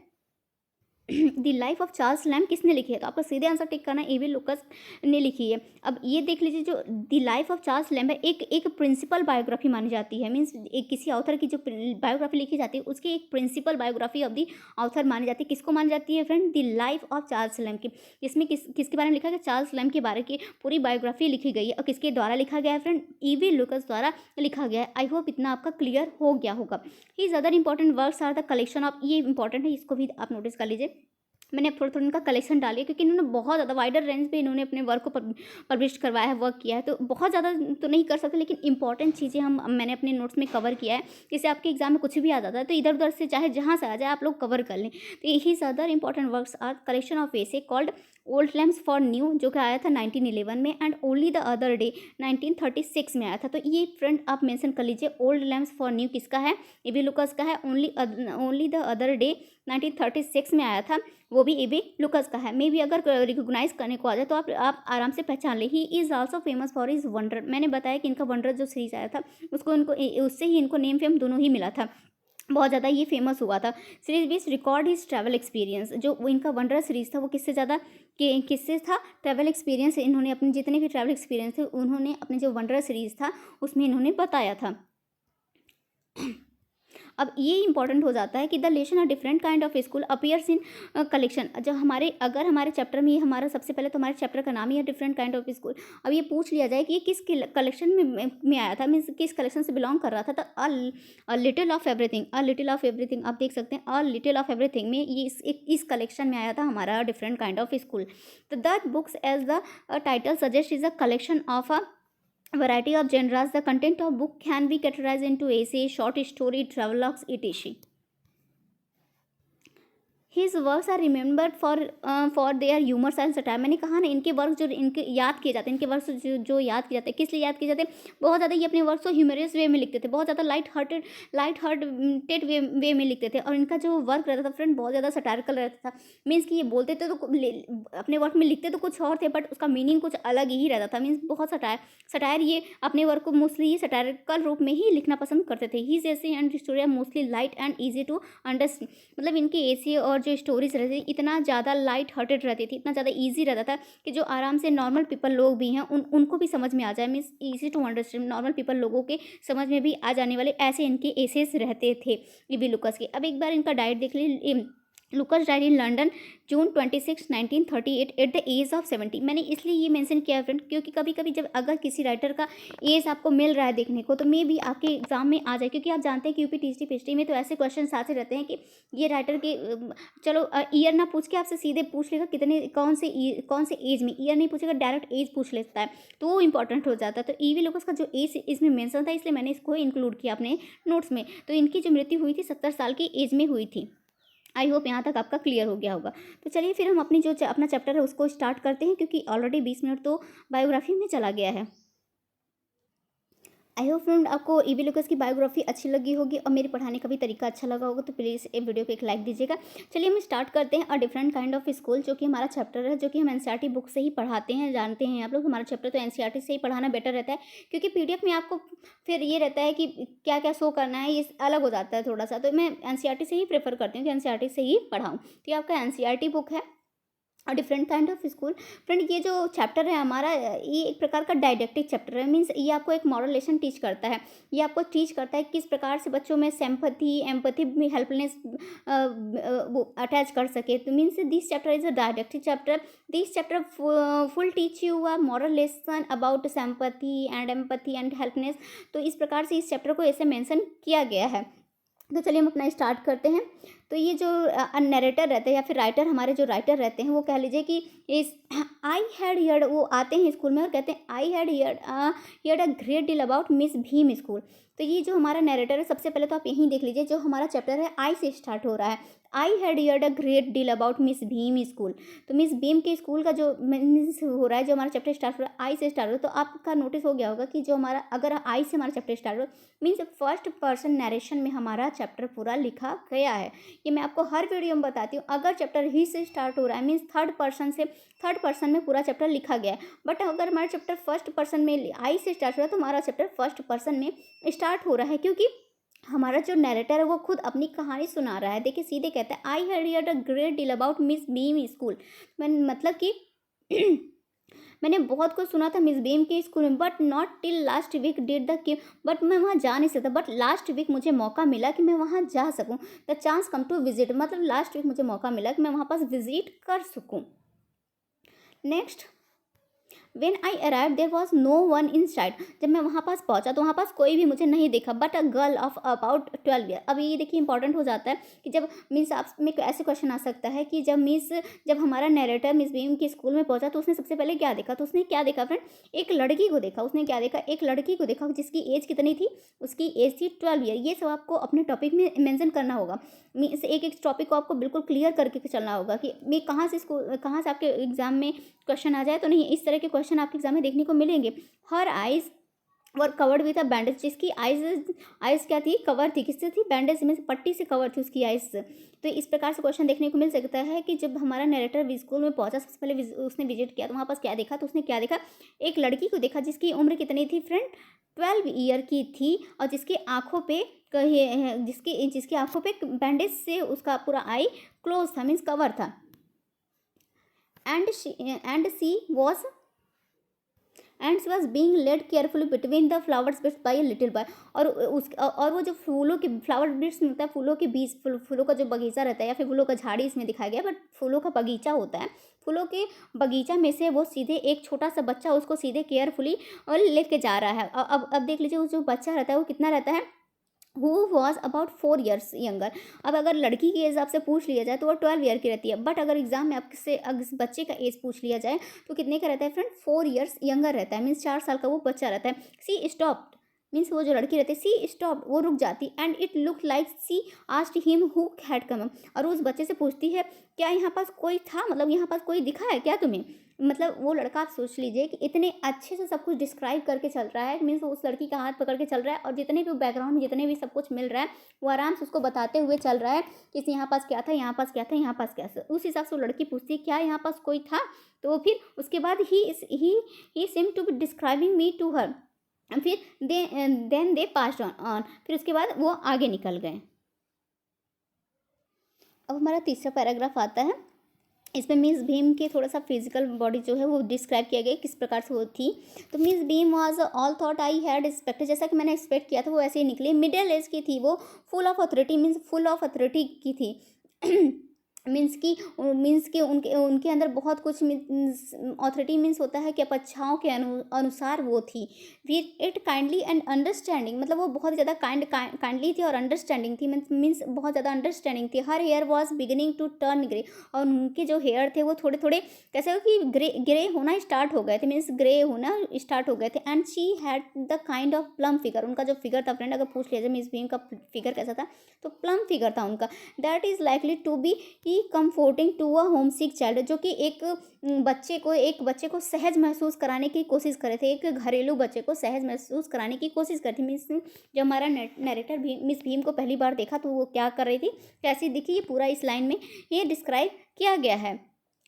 A: the life of Charles Lamb किसने लिखी है, तो आपको सीधे आंसर टिक करना है ईवी लुकास ने लिखी है। अब ये देख लीजिए, जो the life of Charles lamb है एक प्रिंसिपल बायोग्राफी मानी जाती है। मीन्स एक किसी ऑथर की जो बायोग्राफी लिखी जाती है उसकी एक principal biography of the author मानी जाती है। किसको मानी जाती है friend? The life of Charles Lamb की। इसमें किसके बारे में लिखा गया? चार्ल्स लैम्ब के बारे की पूरी बायोग्राफी लिखी गई है। और किसके द्वारा लिखा गया है फ्रेंड? ईवी लुकास द्वारा लिखा गया है। आई होप इतना आपका क्लियर हो गया होगा। His other important works are the collection of, ये इंपॉर्टेंट है, इसको भी आप नोटिस कर लीजिए। मैंने अब थोड़ा थोड़ा इनका कलेक्शन डालिए क्योंकि इन्होंने बहुत ज़्यादा वाइडर रेंज पे इन्होंने अपने वर्क को पब्लिश करवाया है, वर्क किया है। तो बहुत ज़्यादा तो नहीं कर सकते, लेकिन इंपॉर्टेंट चीज़ें मैंने अपने नोट्स में कवर किया है। जैसे आपके एग्जाम में कुछ भी आ जाता है तो इधर उधर से चाहे जहाँ से आ जाए आप लोग कवर कर लें। तो यही other important works are collection of essays called old lamps for new, जो कि आया था 1911 में, and only the other day 1936 में आया था। तो ये फ्रेंड आप मेंशन कर लीजिए। ओल्ड लैम्प्स फॉर न्यू किसका है? ईवी लुकास का है। ओनली द अदर डे 1936 में आया था, वो भी ईवी लुकास का है। मे भी अगर रिकोगनाइज करने को आ जाए तो आप आराम से पहचान ले। He is also famous for his wonder. मैंने बताया कि इनका वंडर जो सीरीज आया था उससे ही इनको नेम फेम दोनों ही मिला था, बहुत ज़्यादा ये फेमस हुआ था। सीरीज बीस रिकॉर्ड हिज ट्रैवल एक्सपीरियंस। जो इनका वंडर सीरीज था वो किससे ज़्यादा किससे था? Travel experience. इन्होंने अपने जितने भी ट्रैवल एक्सपीरियंस थे उन्होंने अपने जो वंडर सीरीज था उसमें इन्होंने बताया था। अब ये इंपॉर्टेंट हो जाता है कि the lesson a different kind of school appears in collection. जो अगर हमारे चैप्टर में, ये हमारा सबसे पहले तो हमारे चैप्टर का नाम ही है डिफरेंट काइंड ऑफ स्कूल। अब ये पूछ लिया जाए कि ये किस कलेक्शन में आया था, मीन्स किस कलेक्शन से बिलोंग कर रहा था, तो a little of everything, a little of everything आप देख सकते हैं। अ लिटिल ऑफ एवरीथिंग में ये इस कलेक्शन में आया था हमारा डिफरेंट काइंड ऑफ स्कूल। तो that books as the title suggest is a collection of variety of genres. The content of book can be categorized into essay, short story, travelogues, etc. His works are remembered for their humour and satire. मैंने कहा ना, इनके work जो इनके याद किए जाते हैं, इनके वर्क्स जो याद किए जाते हैं, किस लिए याद किए जाते हैं? बहुत ज़्यादा ये अपने वर्क्स को ह्यूमरस वे में लिखते थे, बहुत ज़्यादा लाइट हार्टेड वे में लिखते थे। और इनका जो वर्क रहता था फ्रेंड, बहुत ज़्यादा सटायरिकल रहता था। मीन्स कि ये बोलते थे तो अपने वर्क में लिखते तो कुछ और थे, बट उसका मीनिंग कुछ अलग ही रहता था। मीन्स बहुत सटायर ये अपने वर्क को मोस्टली सटायरिकल रूप में ही लिखना पसंद करते थे। His essays and story are mostly light and easy to understand. मतलब इनके ऐसे और जो स्टोरीज रहती थी, इतना ज़्यादा लाइट हार्टेड रहती थी, इतना ज़्यादा ईजी रहता था कि जो आराम से नॉर्मल पीपल लोग भी हैं उनको भी समझ में आ जाए। Means easy to understand, normal people लोगों के समझ में भी आ जाने वाले ऐसे इनके एसेस रहते थे ईवी लुकास के। अब एक बार इनका डाइट देख लीजिए। Lucas died in London June 26, 1938 at the age of 70। मैंने इसलिए ये मेंशन किया फ्रेंड, क्योंकि कभी कभी जब अगर किसी राइटर का एज आपको मिल रहा है देखने को, तो मे भी आपके एग्जाम में आ जाए। क्योंकि आप जानते हैं कि यूपी टीएसटी पीएचडी में तो ऐसे क्वेश्चन आते रहते हैं कि ये राइटर के चलो ईयर ना पूछ के आपसे सीधे पूछ लेगा कितने कौन से एज में, ईयर नहीं पूछेगा, डायरेक्ट एज पूछ लेता है, तो वो इंपॉर्टेंट हो जाता है। तो ईवी लुकास का जो एज इसमें मेंशन था, इसलिए मैंने इसको इंक्लूड किया अपने नोट्स में। तो इनकी जो मृत्यु हुई थी 70 साल की एज में हुई थी। आई होप यहाँ तक आपका क्लियर हो गया होगा। तो चलिए फिर हम अपनी जो अपना चैप्टर है उसको स्टार्ट करते हैं, क्योंकि ऑलरेडी 20 मिनट तो बायोग्राफी में चला गया है। आई होप फ्रेंड आपको ईवी लुकास की बायोग्राफी अच्छी लगी होगी और मेरे पढ़ाने का भी तरीका अच्छा लगा होगा, तो प्लीज़ ये वीडियो को एक लाइक दीजिएगा। चलिए हम स्टार्ट करते हैं। अ डिफरेंट काइंड ऑफ स्कूल, जो कि हमारा चैप्टर है, जो कि हम एनसीईआरटी बुक से ही पढ़ाते हैं। जानते हैं आप लोग, हमारा चैप्टर तो एनसीईआरटी से ही पढ़ाना बेटर रहता है, क्योंकि पीडीएफ में आपको फिर ये रहता है कि क्या क्या शो करना है, ये अलग हो जाता है थोड़ा सा। तो मैं एनसीईआरटी से ही प्रेफर करती हूँ कि एनसीईआरटी से ही पढ़ाऊँ। तो ये आपका एनसीईआरटी बुक है और different kind of school. Friend ये जो चैप्टर है हमारा, ये एक प्रकार का डायडेक्टिक चैप्टर है। मीन्स ये आपको एक मॉरल लेसन टीच करता है। ये आपको टीच करता है किस प्रकार से बच्चों में सिंपैथी, एम्पैथी में हेल्पलेस वो अटैच कर सके। तो means this chapter is a didactic chapter. This chapter full teach you a moral lesson about sympathy and empathy and helpness. तो इस प्रकार से इस चैप्टर को ऐसे मेंशन किया गया है। तो चलिए हम अपना स्टार्ट करते हैं। तो ये जो नरेटर रहते हैं या फिर राइटर, हमारे जो राइटर रहते हैं, वो कह लीजिए कि इस आई हैड हियर्ड, वो आते हैं स्कूल में और कहते हैं आई had heard a great deal about miss Bhim school. तो ये जो हमारा नरेटर है, सबसे पहले तो आप यहीं देख लीजिए, जो हमारा चैप्टर है आई से स्टार्ट हो रहा है। I had heard a great deal about miss Bhim school. तो मिस भीम के स्कूल का जो मीन्स हो रहा है, जो हमारा चैप्टर स्टार्ट हो रहा है आई से स्टार्ट हो रहा है। तो आपका नोटिस हो गया होगा कि जो हमारा अगर आई से हमारा चैप्टर स्टार्ट हो मीन्स फर्स्ट पर्सन नरेशन में हमारा चैप्टर पूरा लिखा गया है। ये मैं आपको हर वीडियो में बताती हूँ। अगर चैप्टर ही से स्टार्ट हो रहा है मीन्स थर्ड पर्सन में पूरा चैप्टर लिखा गया है। बट अगर हमारा चैप्टर फर्स्ट पर्सन में आई से स्टार्ट हो रहा है, तो हमारा चैप्टर फर्स्ट पर्सन में स्टार्ट हो रहा है, क्योंकि हमारा जो नरेटर है वो खुद अपनी कहानी सुना रहा है। देखिए सीधे कहता है I had heard a great deal about Miss Beam school. मतलब कि मैंने बहुत कुछ सुना था मिस बीम के स्कूल में, but not till last week did the कि, बट मैं वहाँ जा नहीं सकता। बट लास्ट वीक मुझे मौका मिला कि मैं वहाँ जा सकूँ। The chance come to visit, मतलब लास्ट वीक मुझे मौका मिला कि मैं वहाँ पास विजिट कर सकूँ। Next, when I arrive there was no one in sight. जब मैं वहाँ पास पहुँचा तो वहाँ पास कोई भी मुझे नहीं देखा, but a girl of about 12 year. अब ये देखिए इंपॉर्टेंट हो जाता है कि जब मीन्स आप में ऐसे क्वेश्चन आ सकता है कि जब हमारा नरेटर मिस बीम के स्कूल में पहुँचा तो उसने सबसे पहले क्या देखा। तो उसने क्या देखा फ्रेंड, एक लड़की को देखा। उसने क्या देखा, एक लड़की को देखा जिसकी एज कितनी थी, उसकी एज थी 12 ईयर। ये सब आपको अपने टॉपिक में मेंशन करना होगा। मीन्स एक टॉपिक को आपको बिल्कुल क्लियर करके चलना होगा कि मैं कहाँ से आपके एग्जाम में क्वेश्चन आ जाए तो नहीं। इस तरह के क्वेश्चन आपके एग्जाम में देखने को मिलेंगे। Her eyes were covered with a bandage, जिसकी आइज क्या थी, कवर थी, किससे थी, बैंडेज में, पट्टी से कवर थी उसकी आइज। तो इस प्रकार से क्वेश्चन देखने को मिल सकता है कि जब हमारा नरेटर स्कूल में पहुंचा, सबसे पहले उसने विजिट किया तो वहाँ पास क्या देखा। तो उसने क्या देखा, एक लड़की को देखा जिसकी उम्र कितनी थी फ्रेंड, 12 ईयर की थी, और जिसकी आंखों पे जिसकी आंखों पे बैंडेज से उसका पूरा आई क्लोज था, मीन्स कवर था। and she was being led carefully between the flower beds by a little boy। और वो जो फूलों के फ्लावर बेड्स में होता है, फूलों के बीज, फूलों का जो बगीचा रहता है या फिर फूलों का झाड़ी इसमें दिखाया गया, बट फूलों का बगीचा होता है। फूलों के बगीचा में से वो सीधे एक छोटा सा बच्चा उसको सीधे केयरफुली और लेके जा रहा है। अब देख लीजिए, वो जो बच्चा रहता है वो कितना रहता है, who was about 4 years younger. अब अगर लड़की की एज आपसे पूछ लिया जाए तो वो 12 ईयर की रहती है, बट अगर एग्जाम में आपसे अगर इस बच्चे का एज पूछ लिया जाए तो कितने का रहता है फ्रेंड, 4 ईयर्स यंगर रहता है, मीन्स 4 साल का वो बच्चा रहता है। सी स्टॉप, मीन्स वो जो लड़की रहती है, सी स्टॉप, वो रुक जाती, and it look like she asked him who had come, और उस बच्चे से पूछती है क्या यहाँ पास कोई था, मतलब यहाँ पास कोई दिखा है क्या तुम्हें। मतलब वो लड़का, आप सोच लीजिए कि इतने अच्छे से सब कुछ डिस्क्राइब करके चल रहा है, मीन्स उस लड़की का हाथ पकड़ के चल रहा है, और जितने भी बैकग्राउंड में जितने भी सब कुछ मिल रहा है वो आराम से उसको बताते हुए चल रहा है कि यहाँ पास क्या था, यहाँ पास क्या था, यहाँ पास क्या था। उस हिसाब से वो लड़की पूछती है क्या यहाँ पास कोई था, तो फिर उसके बाद he same to be describing me to her, फिर देन दे पास्ड ऑन, फिर उसके बाद वो आगे निकल गए। अब हमारा तीसरा पैराग्राफ आता है। इसमें मिस भीम के थोड़ा सा फिजिकल बॉडी जो है वो डिस्क्राइब किया गया किस प्रकार से वो थी। तो Miss Bhim was all thought I had expected, जैसा कि मैंने एक्सपेक्ट किया था वो ऐसे ही निकली। मिडिल एज की थी वो, full of authority, means full of authority की थी। मीन्स कि उनके उनके अंदर बहुत कुछ अथॉरिटी, मीन्स होता है कि अपेक्षाओं के अनुसार वो थी। फिर इट काइंडली एंड अंडरस्टैंडिंग, मतलब वो बहुत ज़्यादा काइंडली थी और अंडरस्टैंडिंग थी, मीन्स बहुत ज़्यादा अंडरस्टैंडिंग थी। Her hair was beginning to turn grey, और उनके जो हेयर थे वो थोड़े थोड़े कैसे हो कि ग्रे होना स्टार्ट हो गए थे, मीन्स ग्रे होना स्टार्ट हो गए थे। And she had the kind of plum figure, उनका जो फिगर था फ्रेंड, अगर पूछ लिया जाए मिस भीम का फिगर कैसा था, तो प्लम फिगर था उनका। That is likely to be comforting to a homesick child, जो कि एक बच्चे को सहज महसूस कराने की कोशिश करे थे, एक घरेलू बच्चे को सहज महसूस कराने की कोशिश करती। मीन्स जब हमारा नरेटर मिस भीम को पहली बार देखा तो वो क्या कर रही थी, कैसी दिखी, ये पूरा इस लाइन में ये डिस्क्राइब किया गया है।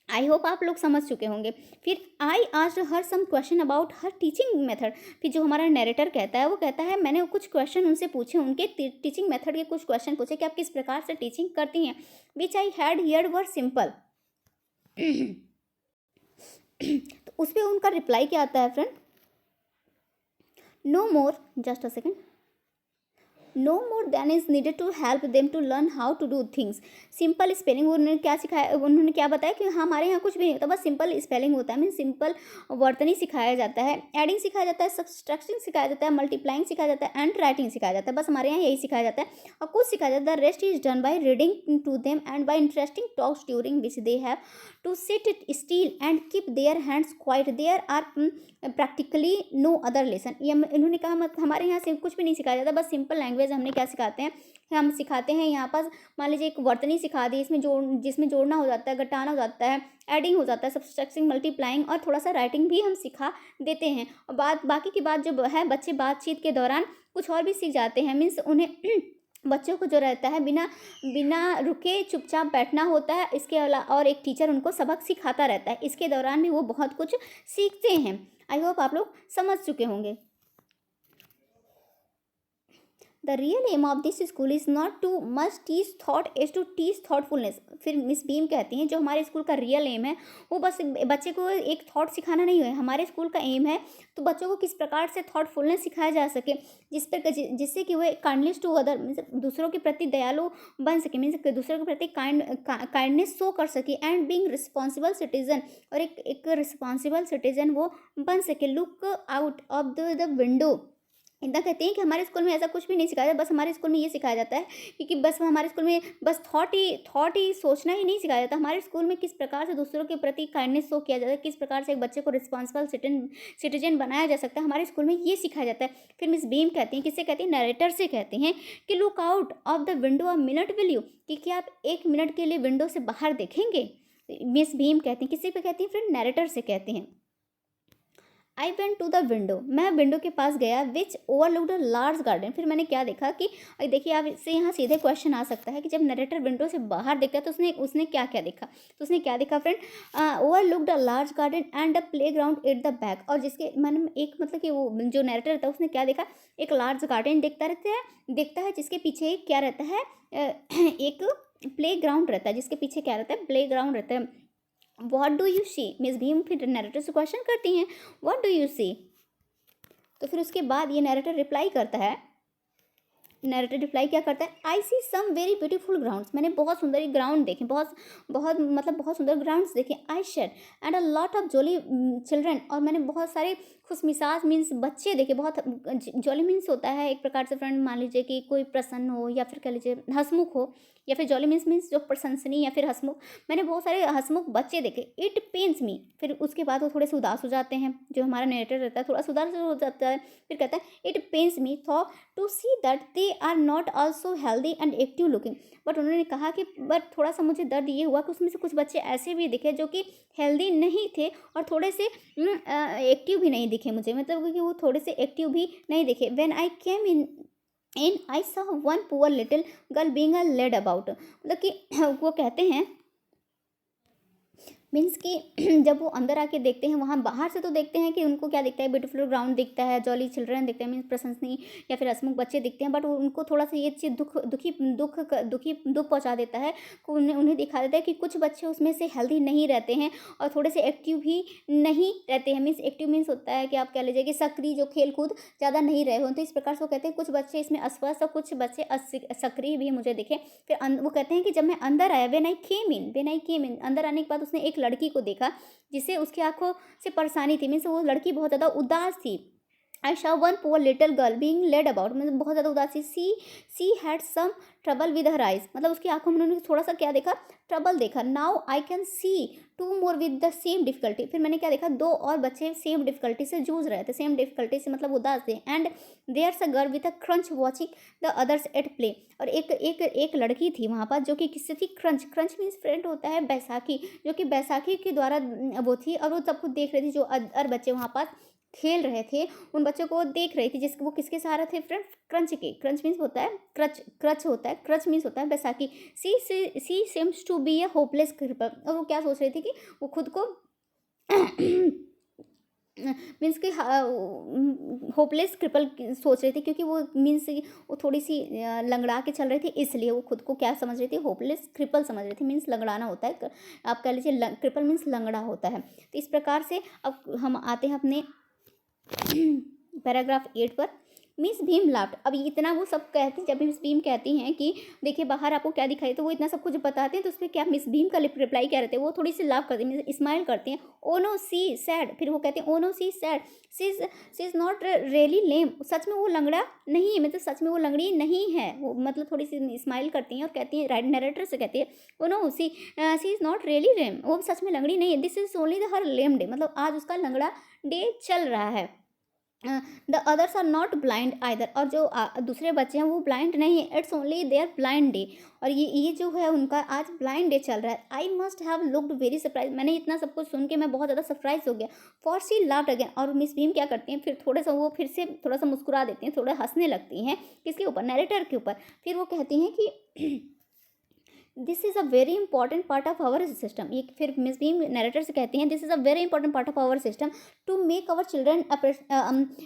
A: आई होप आप लोग समझ चुके होंगे। फिर I asked her some question about her teaching method, फिर जो हमारा नरेटर कहता है वो कहता है मैंने कुछ क्वेश्चन उनसे पूछे, उनके टीचिंग मेथड के कुछ क्वेश्चन पूछे कि आप किस प्रकार से टीचिंग करती हैं, which I had heard were simple. तो उस पर उनका रिप्लाई क्या आता है friend, no more, just a second, no more than is needed to help them to learn how to do things. Simple spelling उन्होंने क्या सिखाया, उन्होंने क्या बताया कि हमारे यहाँ कुछ भी नहीं होता, बस सिंपल स्पेलिंग होता है, मीन सिंपल वर्तनी सिखाया जाता है, एडिंग सिखाया जाता है, सब्सट्रैक्टिंग सिखाया जाता है, मल्टीप्लाइंग सिखाया जाता है, एंड राइटिंग सिखाया जाता है, बस हमारे यहाँ यही सिखाया जाता है। और कुछ सिखाया जाता है, rest is done by reading to them and by interesting talks during which they have to sit still and keep their hands quiet, there are practically no other lesson. ये इन्होंने कहा हमारे यहाँ से कुछ भी नहीं सिखाया जाता, बस सिंपल लैंग्वेज हमने क्या सिखाते हैं, हम सिखाते हैं यहाँ पर मान लीजिए एक वर्तनी सिखा दी, इसमें जिसमें जोड़ना हो जाता है, घटाना हो जाता है, एडिंग हो जाता है, सब्सट्रैक्टिंग, मल्टीप्लाइंग, और थोड़ा सा राइटिंग भी हम सिखा देते हैं। और बाकी की बात जो है बच्चे बातचीत के दौरान कुछ और भी सीख जाते हैं, मीन्स उन्हें बच्चों को जो रहता है बिना रुके चुपचाप बैठना होता है, इसके अलावा और एक टीचर उनको सबक सिखाता रहता है, इसके दौरान भी वो बहुत कुछ सीखते हैं। आई होप आप लोग समझ चुके होंगे। The real aim of this school is not too much teach thought as to teach thoughtfulness. फिर मिस भीम कहती हैं जो हमारे स्कूल का रियल एम है वो बस बच्चे को एक थॉट सिखाना नहीं है, हमारे स्कूल का एम है तो बच्चों को किस प्रकार से थॉटफुलनेस सिखाया जा सके, जिससे कि वो काइंडनेस टू अदर, मीन्स दूसरों के प्रति दयालु बन सके, मीन्स दूसरों के प्रति काइंडनेस शो कर सके, एंड बीइंग रिस्पॉन्सिबल सिटीजन, और एक रिस्पॉन्सिबल सिटीजन वो बन सके। Look out of the window, इतना कहते हैं कि हमारे स्कूल में ऐसा कुछ भी नहीं सिखाया जाता, बस हमारे स्कूल में ये सिखाया जाता है क्योंकि बस हमारे स्कूल में बस थॉट ही सोचना ही नहीं सिखाया जाता, हमारे स्कूल में किस प्रकार से दूसरों के प्रति काइंडनेस शो किया जाता है, किस प्रकार से एक बच्चे को रिस्पॉन्सिबल सिटीजन बनाया जा सकता है, हमारे स्कूल में ये सिखाया जाता है। फिर मिस भीम कहती हैं, किससे कहती हैं, नरेटर से कहते हैं कि look out of the window a minute will you, कि क्या आप 1 मिनट के लिए विंडो से बाहर देखेंगे। मिस भीम कहती हैं, किसी पे कहती हैं फ्रेंड, नरेटर से कहते हैं। I went to the window, मैं विंडो के पास गया, which overlooked a large garden. फिर मैंने क्या देखा कि देखिए आप इससे यहाँ सीधे क्वेश्चन आ सकता है कि जब नरेटर विंडो से बाहर देखता है तो उसने क्या क्या देखा, तो उसने क्या देखा friend, overlooked a large garden and a play ground at the back. और जिसके मन में एक मतलब कि वो जो नरेटर रहता है उसने क्या देखा, एक लार्ज गार्डन देखता है जिसके पीछे क्या रहता है, एक प्ले ग्राउंड रहता है, जिसके पीछे क्या रहता है, प्ले ग्राउंड रहता है। What do you see, Miss Beam फिर नरेटर से क्वेश्चन करती हैं, वॉट डू यू सी। तो फिर उसके बाद ये नरेटर रिप्लाई करता है, नरेटर रिप्लाई क्या करता है, I see some very beautiful grounds, मैंने बहुत सुंदर ग्राउंड देखे, बहुत सुंदर ग्राउंड्स देखे। I shed and a lot of jolly children, और मैंने बहुत सारे खुशमिजाज मीन्स बच्चे देखिए बहुत जॉली मीन्स होता है एक प्रकार से फ्रेंड, मान लीजिए कि कोई प्रसन्न हो या फिर कह लीजिए हंसमुख हो, या फिर जॉली मीन्स जो प्रशंसनीय या फिर हंसमुख। मैंने बहुत सारे हंसमुख बच्चे देखे। इट पेन्स मी, फिर उसके बाद वो थोड़े से उदास हो जाते हैं, जो हमारा नरेटर रहता है थोड़ा सा उदास हो जाता है। फिर कहता है it pains me though to see that they are not all so healthy and active looking. But उन्होंने कहा कि बट थोड़ा सा मुझे दर्द ये हुआ कि उसमें से कुछ बच्चे ऐसे भी दिखे जो कि हेल्दी नहीं थे और थोड़े से एक्टिव भी नहीं दिखे मुझे, मतलब कि वो थोड़े से एक्टिव भी नहीं दिखे। When I came in I saw one poor little girl being a led about, मतलब कि वो कहते हैं मीन्स कि जब वो अंदर आके देखते हैं, वहाँ बाहर से तो देखते हैं कि उनको क्या दिखता है, ब्यूटीफुल ग्राउंड दिखता है, जॉली चिल्ड्रन दिखते हैं, मीन्स प्रशंसनीय या फिर हंसमुख बच्चे दिखते हैं, बट उनको थोड़ा सा ये चीज़ दुख पहुँचा देता है। उन्हें दिखा देता है कि कुछ बच्चे उसमें से हेल्दी नहीं रहते हैं और थोड़े से एक्टिव भी नहीं रहते हैं। मीन्स एक्टिव मीन्स होता है कि आप कह लीजिए कि सक्रिय, जो खेल कूद ज़्यादा नहीं रहे हो, तो इस प्रकार से वो कहते हैं कुछ बच्चे इसमें अस्वस्थ और कुछ बच्चे सक्रिय भी मुझे दिखे। फिर वो कहते हैं कि जब मैं अंदर आया, व्हेन आई केम इन, अंदर आने के बाद उसने एक लड़की को देखा जिसे उसकी आंखों से परेशानी थी, मीन्स वो लड़की बहुत ज़्यादा उदास थी। I saw one poor little girl being led about, मतलब बहुत ज़्यादा उदास थी। She had some trouble with her eyes, मतलब उसकी आंखों में उन्होंने थोड़ा सा क्या देखा, ट्रबल देखा। Now I can see two more with the same difficulty, फिर मैंने क्या देखा, दो और बच्चे सेम डिफिकल्टी से जूझ रहे थे, सेम डिफिकल्टी से मतलब उदास थे। And there's a girl with a crunch watching the others at play, और एक लड़की थी वहाँ पर जो कि किससे थी, क्रंच मीन्स फ्रेंड होता है बैसाखी, जो कि बैसाखी के द्वारा वो थी, और वो सब कुछ देख रही थी जो अदर बच्चे वहाँ पर खेल रहे थे, उन बच्चों को देख रही थी, जिसको वो किसके सहारा थे फ्रेंड, क्रंच मीन्स होता है क्रच होता है, क्रच मीन्स होता है बैसाखी। She seems to be a hopeless cripple, और वो क्या सोच रही थी कि वो खुद को मीन्स कि होपलेस क्रिपल सोच रही थी, क्योंकि वो मीन्स वो थोड़ी सी लंगड़ा के चल रही थी, इसलिए वो खुद को क्या समझ रही थी, होपलेस क्रिपल समझ रही थी। मीन्स लंगड़ाना होता है, आप कह लीजिए क्रिपल मीन्स लंगड़ा होता है। तो इस प्रकार से अब हम आते हैं अपने पैराग्राफ 8 पर। मिस भीम लाफ्ट, अब इतना वो सब कहती, जब मिस भीम कहती हैं कि देखिए बाहर आपको क्या दिखाई, तो वो इतना सब कुछ बताते हैं, तो उस पर क्या मिस भीम का रिप्लाई क्या रहते हैं, वो थोड़ी सी लाफ करती हैं, स्माइल करती हैं। ओ नो सी सैड, फिर वो कहते हैं oh no she said, she is not really lame, सच में वो लंगड़ा नहीं है, मतलब सच में वो लंगड़ी नहीं है वो, मतलब थोड़ी सी स्माइल करती हैं और कहती हैं, राइट नरेटर से कहती है oh no she is not really lame, वो सच में लंगड़ी नहीं है, this is only the her lame day, मतलब आज उसका लंगड़ा डे चल रहा है। The others are not blind either, और जो दूसरे बच्चे हैं वो ब्लाइंड नहीं है, it's only their blind day, और ये जो है उनका आज ब्लाइंड डे चल रहा है। I must have looked very surprise, मैंने इतना सब कुछ सुन के मैं बहुत ज़्यादा सरप्राइज हो गया। फॉर सी लाफ्ड अगेन, और मिस भीम क्या करती हैं, फिर थोड़ा सा वो फिर से थोड़ा सा मुस्कुरा देती हैं, थोड़ा हंसने लगती हैं, किसके ऊपर, नरेटर के ऊपर। फिर वो कहती हैं कि this is a very important part of our system, ये फिर मिस भीम नरेटर से कहती हैं this is a very important part of our system to make our children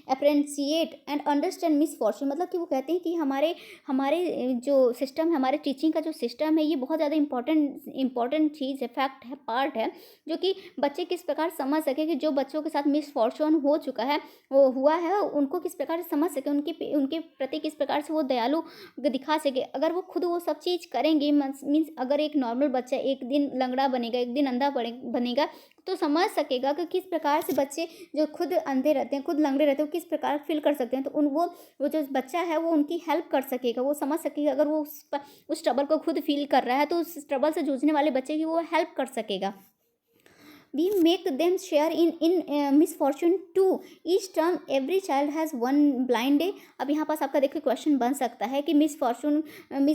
A: appreciate and understand misfortune, मतलब कि वो कहते हैं कि हमारे हमारे जो सिस्टम है, हमारे टीचिंग का जो सिस्टम है, ये बहुत ज़्यादा इंपॉर्टेंट चीज़ है, फैक्ट है, पार्ट है, जो कि बच्चे किस प्रकार समझ सके कि जो बच्चों के साथ मिस फॉर्चून हो चुका है, वो हुआ है, उनको किस प्रकार से समझ सके, उनके प्रति किस प्रकार से वो दयालु दिखा सके। अगर वो खुद वो सब चीज़ करेंगे, मीन्स अगर एक नॉर्मल बच्चा एक दिन लंगड़ा बनेगा, एक दिन अंधा बनेगा, तो समझ सकेगा कि किस प्रकार से बच्चे जो खुद अंधे रहते हैं, खुद लंगड़े रहते हैं, वो किस प्रकार फील कर सकते हैं। तो वो जो बच्चा है वो उनकी हेल्प कर सकेगा, वो समझ सकेगा। अगर वो उस ट्रबल को खुद फील कर रहा है, तो उस ट्रबल से जूझने वाले बच्चे की वो हेल्प कर सकेगा। We make them share in misfortune too. Each term every child has one blind day. अब यहाँ पास आपका देखिए क्वेश्चन बन सकता है कि मिस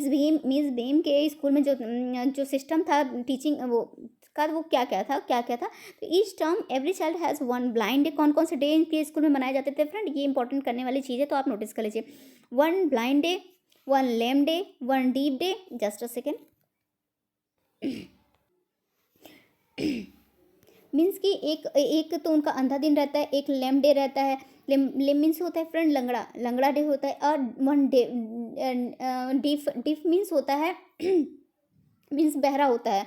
A: भीम के स्कूल में जो सिस्टम था टीचिंग वो क्या था। तो each term every child has one blind day, कौन कौन से डे इनके स्कूल में मनाए जाते थे फ्रेंड, ये इंपॉर्टेंट करने वाली चीज़ है, तो आप नोटिस कर लीजिए। One blind day, one lame day, one deep day, just a second. Means कि एक तो उनका अंधा दिन रहता है, एक लेम डे रहता है। लेम मीन्स होता है फ्रेंड लंगड़ा डे होता है, और वन डे डिफ मीन्स होता है मीन्स बहरा होता है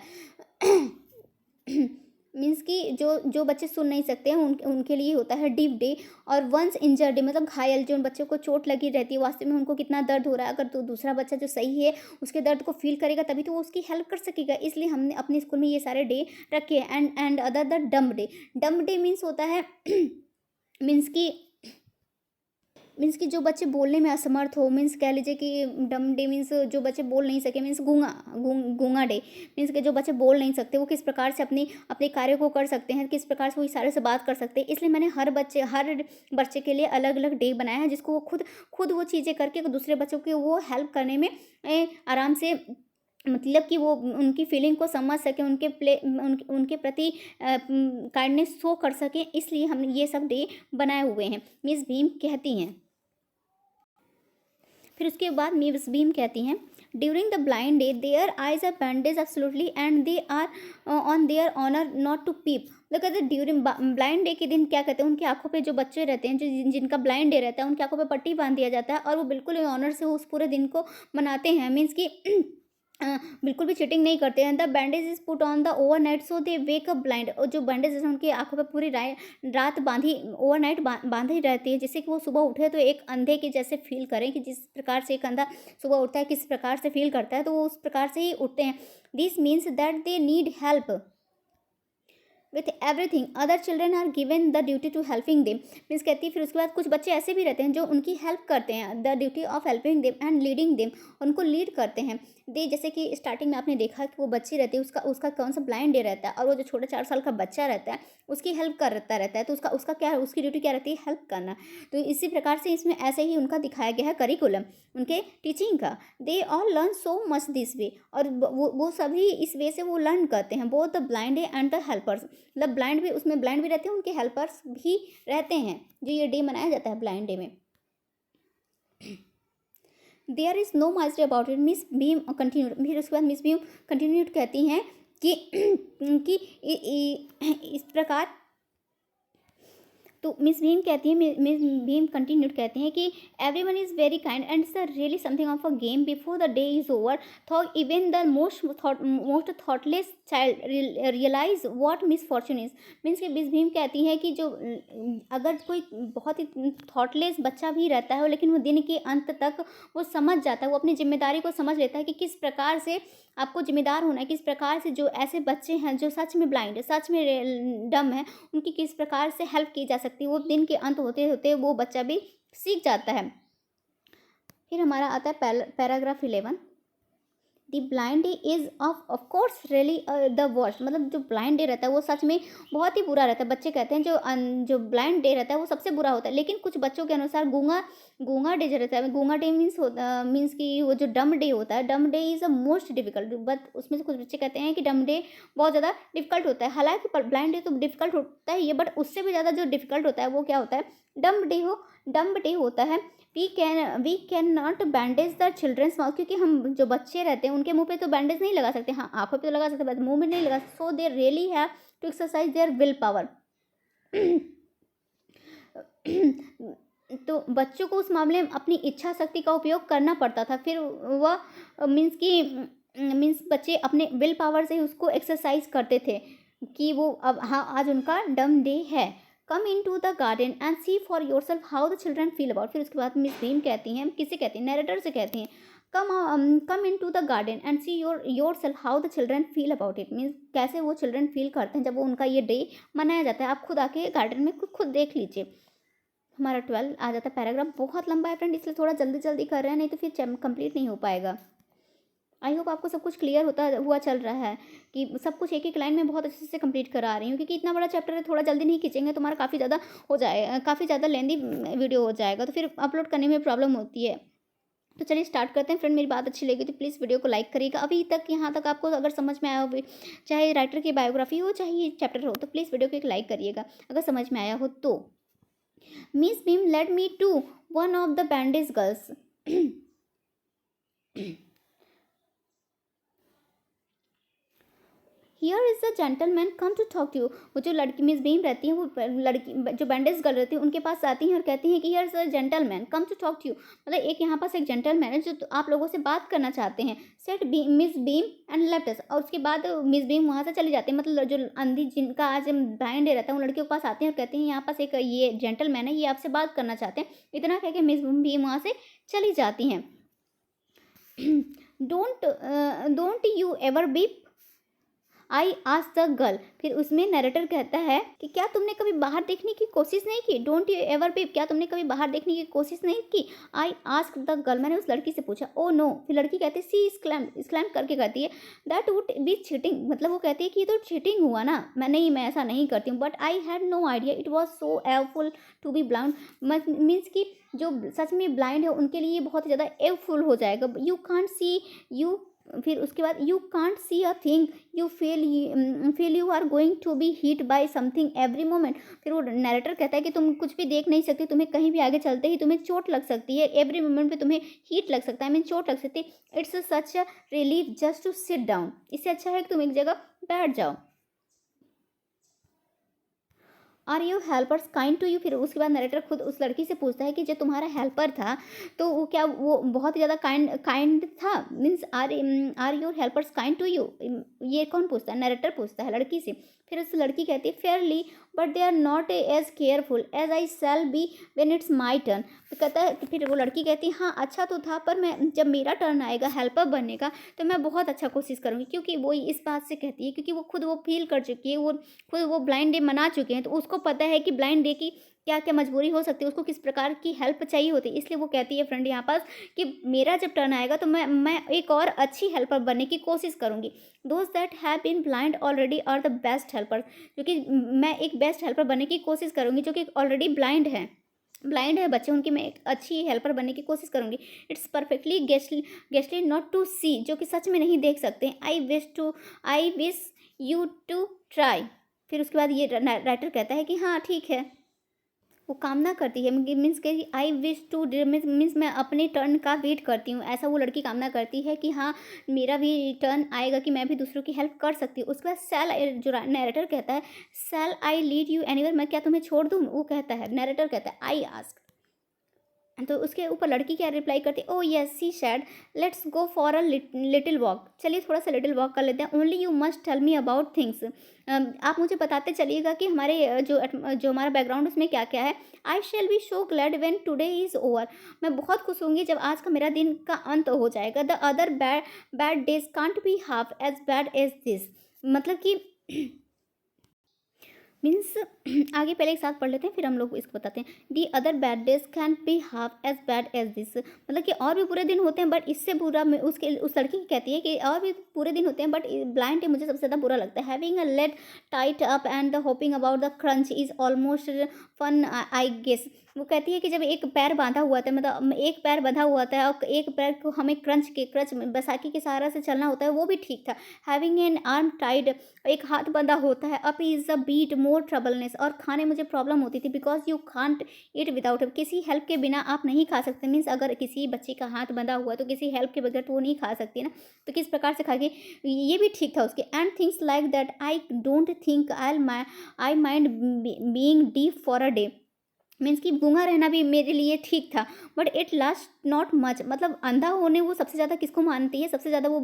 A: मीन्स कि जो बच्चे सुन नहीं सकते हैं उनके लिए होता है डीप डे। और वंस इंजर्ड डे मतलब घायल, जो उन बच्चों को चोट लगी रहती है, वास्तव में उनको कितना दर्द हो रहा है, अगर तो दूसरा बच्चा जो सही है उसके दर्द को फील करेगा तभी तो वो उसकी हेल्प कर सकेगा, इसलिए हमने अपने स्कूल में ये सारे डे रखे हैं। And other the dumb day means होता है मीन्स कि जो बच्चे बोलने में असमर्थ हो, मीन्स कह लीजिए कि डम डे, मीन्स जो बच्चे बोल नहीं सके, मीन्स गूंगा डे, मीन्स कि जो बच्चे बोल नहीं सकते वो किस प्रकार से अपनी अपने कार्य को कर सकते हैं, किस प्रकार से वो इशारे से बात कर सकते हैं। इसलिए मैंने हर बच्चे के लिए अलग अलग डे बनाया है, जिसको वो खुद खुद वो चीज़ें करके दूसरे बच्चों की वो हेल्प करने में आराम से, मतलब कि वो उनकी फीलिंग को समझ सकें, उनके प्रति काइंडनेस शो कर सकें, इसलिए हमने ये सब डे बनाए हुए हैं। मिस भीम कहती हैं। फिर उसके बाद मिस भीम कहती हैं, during the blind day their eyes are bandage absolutely and they are on their honour not to peep. तो कहते हैं ड्यूरिंग ब्लाइंड डे के दिन क्या कहते हैं, उनकी आंखों पे जो बच्चे रहते हैं, जिनका ब्लाइंड डे रहता है, उनकी आंखों पे पट्टी बांध दिया जाता है और वो बिल्कुल ऑनर से उस पूरे दिन को मनाते हैं। मीन्स कि बिल्कुल भी चीटिंग नहीं करते हैं। The bandage is put on the overnight so they wake up blind. और जो बैंडेज है उनकी आंखों पे पूरी रात बांधी, ओवरनाइट बांधी रहती है, जिससे कि वो सुबह उठे तो एक अंधे के जैसे फील करें, कि जिस प्रकार से एक अंधा सुबह उठता है किस प्रकार से फील करता है, तो वो उस प्रकार से ही उठते हैं। This means that they need help with everything, other children are given the duty to helping them. Means कहती है फिर उसके बाद कुछ बच्चे ऐसे भी रहते हैं जो उनकी हेल्प करते हैं, the duty of helping them and leading them, उनको लीड करते हैं। दे, जैसे कि स्टार्टिंग में आपने देखा कि वो बच्ची रहती है, उसका कौन सा ब्लाइंड डे रहता है, और वो जो छोटा 4 साल का बच्चा रहता है उसकी हेल्प करता रहता है, तो उसका क्या, उसकी ड्यूटी क्या रहती है, हेल्प करना। तो इसी प्रकार से इसमें ऐसे ही उनका दिखाया गया है करिकुलम उनके टीचिंग का। They all learn so much this way, और वो सभी इस वे से वो लर्न करते हैं, both the blind day and the helpers. मतलब ब्लाइंड भी, उसमें ब्लाइंड भी रहते हैं, उनके हेल्पर्स भी रहते हैं, जो ये डे मनाया जाता है ब्लाइंड डे में। There is no mystery about it, Miss Beam continued. फिर उसके बाद मिस भीम कंटिन्यूड कहती हैं कि इस प्रकार, तो मिस भीम कहती है, मिस भीम कंटिन्यूड कहती हैं कि everyone is very kind and it's really something of a game before the day is over, though even the most thoughtless child realise what misfortune is. Means कि Miss Beam कहती है कि जो अगर कोई बहुत ही थॉटलेस बच्चा भी रहता है, लेकिन वो दिन के अंत तक वो समझ जाता है, वो अपनी जिम्मेदारी को समझ लेता है कि किस प्रकार से आपको जिम्मेदार होना है, किस प्रकार से जो ऐसे बच्चे हैं जो सच में ब्लाइंड है, सच में डम है, उनकी किस प्रकार से हेल्प की जा सकती है, वो दिन के अंत होते होते वो बच्चा भी सीख जाता है। फिर हमारा आता है paragraph 11, the blind day is of course really the worst. मतलब जो ब्लाइंड डे रहता है वो सच में बहुत ही बुरा रहता है। बच्चे कहते हैं जो ब्लाइंड डे रहता है वो सबसे बुरा होता है, लेकिन कुछ बच्चों के अनुसार गूंगा डे जो रहता है, गूंगा डे मीन्स कि वो जो डम डे होता है, डम day is a most difficult. But उसमें से कुछ बच्चे कहते हैं कि डम डे बहुत ज़्यादा डिफिकल्ट होता है। हालांकि ब्लाइंड डे तो डिफिकल्ट होता है ये, बट उससे भी ज़्यादा जो डिफिकल्ट होता है वो क्या होता है, डम डे होता है। We can not bandage the children's mouth, क्योंकि हम जो बच्चे रहते हैं उनके मुंह पे तो बैंडेज नहीं लगा सकते, हाँ आंखों पे तो लगा सकते, बट मुंह में नहीं लगा सकते। So they really have to exercise their will power. तो बच्चों को उस मामले में अपनी इच्छा शक्ति का उपयोग करना पड़ता था। फिर वह मीन्स बच्चे अपने विल पावर से ही उसको एक्सरसाइज करते थे कि वो अब हाँ आज उनका डम डे है। Come in to the garden and see for yourself how the children feel about. फिर उसके बाद मिस भीम कहती हैं, किसे कहती हैं, नरेटर से कहती हैं, come in to the garden and see yourself how the children feel about it. Means कैसे वो चिल्ड्रन फील करते हैं जब वो उनका ये डे मनाया जाता है। आप खुद आके गार्डन में खुद देख लीजिए। हमारा 12 आ जाता है पैराग्राफ। बहुत लंबा है फ्रेंड, इसलिए थोड़ा जल्दी जल्दी कर रहे हैं, नहीं तो फिर कंप्लीट नहीं हो पाएगा। आई होप आपको सब कुछ क्लियर होता हुआ चल रहा है कि सब कुछ एक एक लाइन में बहुत अच्छे से कंप्लीट करा रही हूँ, क्योंकि इतना बड़ा चैप्टर है, थोड़ा जल्दी नहीं खींचेंगे तो हमारा काफ़ी ज़्यादा हो जाए, काफ़ी ज़्यादा लेंदी वीडियो हो जाएगा, तो फिर अपलोड करने में प्रॉब्लम होती है। तो चलिए स्टार्ट करते हैं फ्रेंड। मेरी बात अच्छी लगी तो प्लीज़ वीडियो को लाइक करिएगा। अभी तक यहाँ तक आपको अगर समझ में आया हो, चाहे राइटर की बायोग्राफी हो चाहे ये चैप्टर हो, तो प्लीज़ वीडियो को एक लाइक करिएगा अगर समझ में आया हो तो। Miss Beam led me to one of the bandage girls. Here is the gentleman come to talk to you. वो जो लड़की मिस भीम रहती हैं, वो लड़की जो बैंडेज गर्ल रहती है उनके पास आती हैं और कहती हैं कि here is the gentleman come to talk to you. मतलब एक यहाँ पास एक जेंटलमैन है जो आप लोगों से बात करना चाहते हैं। Set miss Bhim and left अस। और उसके बाद मिस भीम वहाँ से चली जाती है। मतलब जो अंधी जिनका आज ब्लाइंड रहता है उन लड़कियों के पास आते हैं और कहते हैं यहाँ पास एक ये जेंटलमैन है, ये आपसे बात करना चाहते हैं। इतना कह के मिस भीम वहाँ से चली जाती हैं। Don't you ever beep I asked the girl. फिर उसमें नरेटर कहता है कि क्या तुमने कभी बाहर देखने की कोशिश नहीं की, डोंट यू एवर बेब, क्या तुमने कभी बाहर देखने की कोशिश नहीं की। आई आस्क्ड द गर्ल, मैंने उस लड़की से पूछा। ओ नो, फिर लड़की कहती है सी स्क्लैम करके कहती है दैट वुड बी चीटिंग, मतलब वो कहती है कि ये तो चीटिंग हुआ ना, मैं ऐसा नहीं करती हूँ, but I had no idea it was so awful to be blind. Means कि जो सच में ब्लाइंड है उनके लिए बहुत ज़्यादा एवफुल हो जाएगा। यू कांट सी यू, फिर उसके बाद you can't see a thing, you feel you are going to be hit by something every moment. फिर वो नरेटर कहता है कि तुम कुछ भी देख नहीं सकते, तुम्हें कहीं भी आगे चलते ही तुम्हें चोट लग सकती है, एवरी मोमेंट पे तुम्हें हीट लग सकता है, मीन चोट लग सकती है। It's such a relief just to sit down, इससे अच्छा है कि तुम एक जगह बैठ जाओ। Are you helpers kind to you, फिर उसके बाद नरेटर खुद उस लड़की से पूछता है कि जो तुम्हारा हेल्पर था तो वो क्या वो बहुत ज़्यादा काइंड था, means are your helpers kind to you. ये कौन पूछता है, नरेटर पूछता है लड़की से। फिर उस लड़की कहती है fairly but they are not as careful as I shall be when it's my turn. तो कहता है, फिर वो लड़की कहती है हाँ अच्छा तो था, पर मैं जब मेरा टर्न आएगा हेल्पर बनने का तो मैं बहुत अच्छा कोशिश करूँगी, क्योंकि वो इस बात से कहती है क्योंकि वो खुद वो फील कर चुकी है, वो खुद वो ब्लाइंड डे मना चुके हैं, तो उसको पता है कि ब्लाइंड डे की क्या क्या मजबूरी हो सकती है, उसको किस प्रकार की हेल्प चाहिए होती है। इसलिए वो कहती है फ्रेंड यहाँ पास कि मेरा जब टर्न आएगा तो मैं एक और अच्छी हेल्पर बनने की कोशिश करूँगी। Those that have been blind already are the best helper, क्योंकि मैं एक बेस्ट हेल्पर बनने की कोशिश करूँगी जो कि ऑलरेडी ब्लाइंड है बच्चे, उनकी मैं एक अच्छी हेल्पर बनने की कोशिश करूँगी। It's perfectly ghastly not to see, जो कि सच में नहीं देख सकते। I wish you to try. फिर उसके बाद ये राइटर कहता है कि हाँ ठीक है, वो कामना करती है, मीन्स कि आई विश टू, मीन्स मैं अपने टर्न का वेट करती हूँ, ऐसा वो लड़की कामना करती है कि हाँ मेरा भी टर्न आएगा कि मैं भी दूसरों की हेल्प कर सकती हूँ। उसके बाद सेल, जो नरेटर कहता है shall I lead you anywhere, मैं क्या तुम्हें छोड़ दूँ, वो कहता है, नरेटर कहता है आई आस्क। तो उसके ऊपर लड़की क्या रिप्लाई करती है, oh yes she said let's go for a little walk, चलिए थोड़ा सा लिटिल वॉक कर लेते हैं। Only you must tell me about things, आप मुझे बताते चलिएगा कि हमारे जो हमारा बैकग्राउंड उसमें क्या क्या है। I shall be so glad when today is over, मैं बहुत खुश होंगी जब आज का मेरा दिन का अंत हो जाएगा। The other bad days can't be half as bad as this, मतलब कि मीन्स आगे पहले एक साथ पढ़ लेते हैं फिर हम लोग इसको बताते हैं। The other bad days can be half as bad as this, मतलब कि और भी बुरे दिन होते हैं बट इससे बुरा उसके उस लड़की की कहती है कि और भी बुरे दिन होते हैं बट ब्लाइंड डे मुझे सबसे ज़्यादा बुरा लगता है। Having a let tight up and the hopping about the crunch is almost fun I guess. वो कहती है कि जब एक पैर बांधा हुआ था, मतलब एक पैर बंधा हुआ था और एक पैर को हमें क्रंच बैसाखी के सहारा से चलना होता है, वो भी ठीक था। हैविंग एन आर्म टाइड, एक हाथ बंधा होता है। अप इज़ अ बीट मोर ट्रबलनेस, और खाने मुझे प्रॉब्लम होती थी because you can't eat without, किसी हेल्प के बिना आप नहीं खा सकते। मीन्स अगर किसी बच्चे का हाथ बंधा हुआ तो किसी हेल्प के बगैर तो वो नहीं खा सकती ना, तो किस प्रकार से खाएगी, ये भी ठीक था उसके। And things like that I don't think I mind being deep for a day, means कि गूंगा रहना भी मेरे लिए ठीक था। But it last not much, मतलब अंधा होने वो सबसे ज़्यादा किसको मानती है, सबसे ज़्यादा वो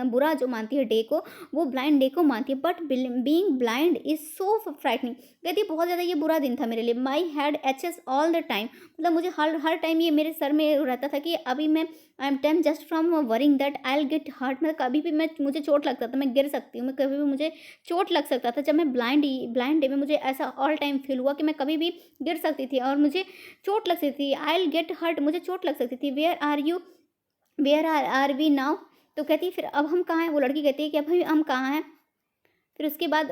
A: बुरा जो मानती है डे को, वो ब्लाइंड डे को मानती है। But being blind is so frightening, कहती है बहुत ज़्यादा ये बुरा दिन था मेरे लिए। My head aches all the time, मतलब मुझे हर टाइम ये मेरे सर में रहता था कि अभी मैं I am time just from worrying that I will get hurt, मतलब कभी भी मुझे चोट लगता था, मैं गिर सकती हूँ, मैं कभी भी मुझे चोट लग सकता था। जब मैं ब्लाइंड डे में मुझे ऐसा ऑल टाइम फील हुआ कि मैं कभी भी गिर सकती थी और मुझे चोट लग सकती थी। आई विल गेट हर्ट, मुझे चोट लग सकती थी। Where are you, where are we now, तो कहती है फिर अब हम कहाँ हैं, वो लड़की कहती है कि अब हम कहाँ हैं। फिर उसके बाद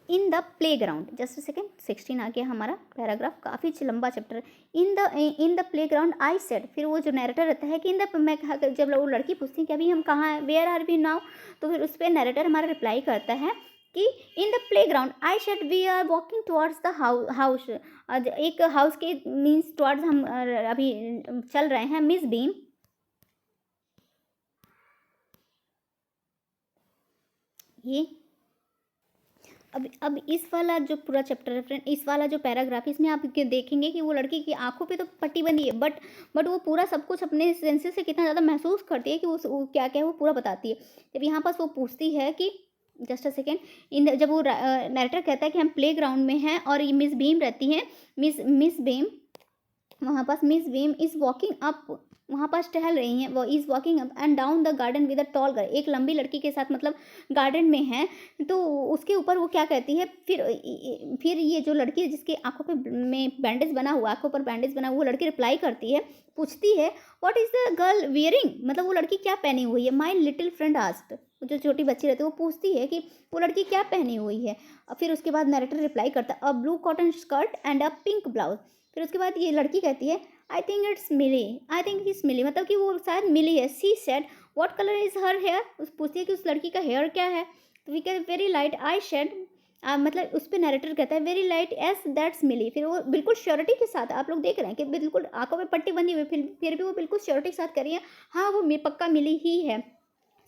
A: इन the play ground, just second 16 आ गया हमारा पैराग्राफ, काफ़ी लंबा chapter. In the playground I said, फिर वो जो नरेटर रहता है कि इन द, मैं कहा जब वो लड़की पूछती है कि अभी हम कहाँ हैं, वेयर आर वी नाउ, तो फिर उस पर नरेटर हमारा रिप्लाई करता है कि in the playground I said we are walking towards the house, एक हाउस के मीन्स टुवर्ड्स हम अभी चल रहे हैं। मिस बीम, ये अब इस वाला जो पूरा चैप्टर है फ्रेंड, इस वाला जो पैराग्राफ है, इसमें आप देखेंगे कि वो लड़की की आंखों पे तो पट्टी बंधी है बट वो पूरा सब कुछ अपने सेंसेस से कितना ज़्यादा महसूस करती है कि वो क्या क्या है वो पूरा बताती है। जब यहाँ पास वो पूछती है कि जस्ट अ सेकेंड, जब वो नरेटर कहता है कि हम प्ले ग्राउंड में हैं और ये मिस बीम रहती हैं, मिस बीम, वहाँ पास Miss Beam is walking up, वहाँ पास टहल रही हैं, वो is walking up and down the garden with a tall girl, एक लंबी लड़की के साथ मतलब गार्डन में है। तो उसके ऊपर वो क्या कहती है, फिर ये जो लड़की है जिसकी आँखों पे में बैंडेज बना हुआ, आँखों पर बैंडेज बना हुआ, वो लड़की रिप्लाई करती है, पूछती है what is the girl wearing, मतलब वो लड़की क्या पहनी हुई है। माई लिटिल फ्रेंड आस्क्ड, जो छोटी बच्ची रहती है वो पूछती है कि वो लड़की क्या पहनी हुई है। फिर उसके बाद नरेटर रिप्लाई करता है a blue cotton skirt and a pink blouse. फिर उसके बाद ये लड़की कहती है I think it's Millie, I think it's Millie, मतलब कि वो शायद मिली है। She said what colour is her hair, उस पूछती है कि उस लड़की का हेयर क्या है। तो वी कह वेरी लाइट आई शेड, मतलब उस पे नरेटर कहता है वेरी लाइट एस दैट्स मिली। फिर वो बिल्कुल श्योरिटी के साथ, आप लोग देख रहे हैं कि बिल्कुल आंखों में पट्टी बंधी हुई, फिर भी वो बिल्कुल श्योरिटी के साथ करिए हाँ वो पक्का मिली ही है।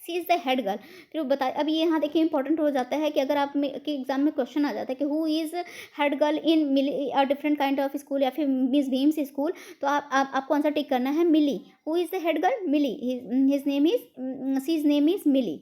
A: सी इज़ द हेड गर्ल। फिर वो बता, अब ये यहाँ देखिए इंपॉर्टेंट हो जाता है कि अगर आप में कि एग्जाम में क्वेश्चन आ जाता है कि who is head girl in Millie a different kind of school या फिर मिस भीम्स स्कूल, तो आपको आंसर टिक करना है Millie. Who is the head girl, Millie, his name is she's name is Millie.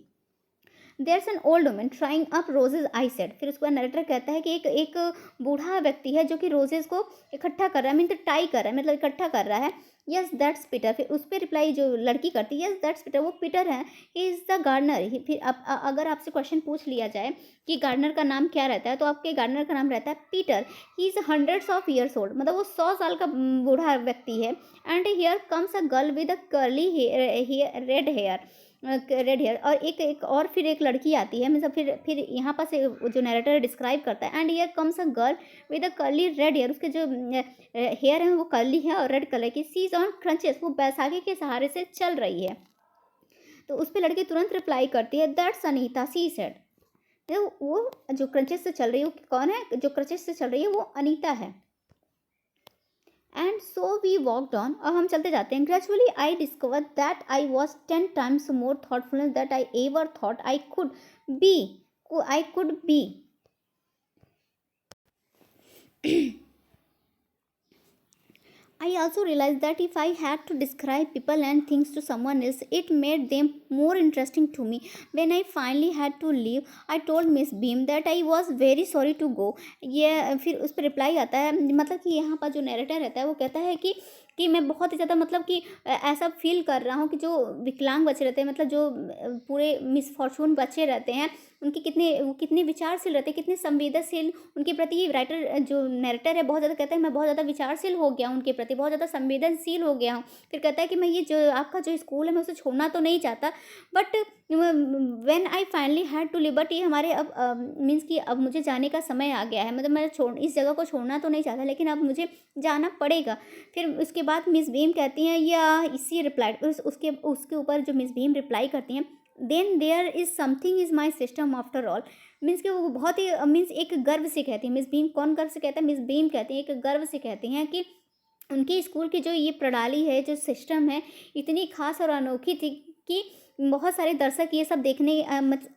A: There's an old woman trying up roses I said. फिर उसके बाद narrator कहता है कि एक बूढ़ा व्यक्ति है जो कि रोजेज को इकट्ठा कर रहा है, मीन तो टाई कर रहा है, मतलब इकट्ठा कर रहा है। Yes that's Peter. फिर उस पर रिप्लाई जो लड़की करती है यस दैट्स पीटर, वो पीटर है, ही इज़ द गार्डनर। फिर अगर आपसे क्वेश्चन पूछ लिया जाए कि गार्डनर का नाम क्या रहता है, तो आपके गार्डनर का नाम रहता है Peter. He is hundreds of years old, मतलब वो 100 साल का बूढ़ा व्यक्ति है। And here comes a girl with a curly red hair, red hair. और एक और फिर एक लड़की आती है, मतलब फिर यहाँ पर से जो नरेटर डिस्क्राइब करता है and here comes a girl with a curly red hair, उसके जो हेयर है वो कर्ली है और रेड कलर की। सी इज ऑन क्रंचेस, वो बैसाखी के सहारे से चल रही है। तो उस पर लड़की तुरंत रिप्लाई करती है दैट्स अनीता, सी सेड। तो वो जो क्रंचेस से चल रही है वो कौन है, जो क्रंचेस से चल रही है वो अनीता है। And so we walked on, और हम चलते जाते हैं। Gradually I discover that I was 10 times more thoughtful that I ever thought be I could be. I also realized that if I had to describe people and things to someone else, it made them more interesting to me. When I finally had to leave, I told Miss Beam that I was very sorry to go. ये फिर उस पर reply आता है, मतलब कि यहाँ पर जो नैरेटर रहता है वो कहता है कि मैं बहुत ही ज़्यादा मतलब कि ऐसा फील कर रहा हूँ कि जो विकलांग बच्चे रहते हैं, मतलब जो पूरे मिसफॉर्चून बच्चे रहते हैं, उनके कितने विचारशील रहते हैं, कितने संवेदनशील उनके प्रति। राइटर जो नैरेटर है बहुत ज़्यादा कहता है मैं बहुत ज़्यादा विचारशील हो गया हूँ उनके प्रति, बहुत ज़्यादा संवेदनशील हो गया हूँ। फिर कहता है कि मैं ये जो आपका जो स्कूल है मैं उसे छोड़ना तो नहीं चाहता, but when I finally had to leave, but ये हमारे अब मीन्स कि अब मुझे जाने का समय आ गया है, मतलब मैं इस जगह को छोड़ना तो नहीं चाहता लेकिन अब मुझे जाना पड़ेगा। फिर उसके बाद मिस भीम कहती हैं या इसी रिप्लाई उसके ऊपर जो मिस भीम रिप्लाई करती हैं then there is something is my system after all. मीन्स कि वो बहुत ही मीन्स एक गर्व से कहती हैं। मिस भीम कौन गर्व से कहता है, मिस भीम कहती हैं एक गर्व से कहती हैं कि उनकी स्कूल की जो ये प्रणाली है, जो सिस्टम है, इतनी खास और अनोखी थी कि बहुत सारे दर्शक ये सब देखने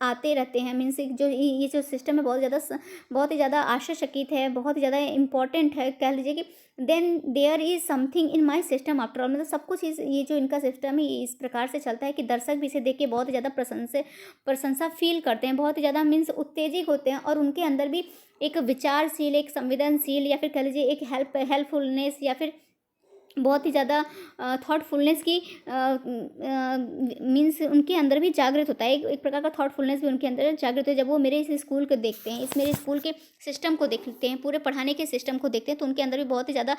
A: आते रहते हैं। मीन्स जो ये जो सिस्टम है बहुत ही ज़्यादा आश्चर्यचकित है, बहुत ही ज़्यादा इम्पॉर्टेंट है। कह लीजिए कि then there is something in my system after all, मतलब सब कुछ ये जो इनका सिस्टम है इस प्रकार से चलता है कि दर्शक भी इसे देख के बहुत ही ज़्यादा प्रशंसा फील करते हैं, बहुत ही ज़्यादा मीन्स उत्तेजित होते हैं, और उनके अंदर भी एक विचारशील, एक संवेदनशील, या फिर कह लीजिए एक हेल्पफुलनेस, या फिर बहुत ही ज़्यादा थॉटफुलनेस की मीन्स उनके अंदर भी जागृत होता है। एक प्रकार का थॉटफुलनेस भी उनके अंदर जागृत है जब वो मेरे इस स्कूल को देखते हैं, मेरे स्कूल के सिस्टम को देखते हैं, पूरे पढ़ाने के सिस्टम को देखते हैं, तो उनके अंदर भी बहुत ही ज़्यादा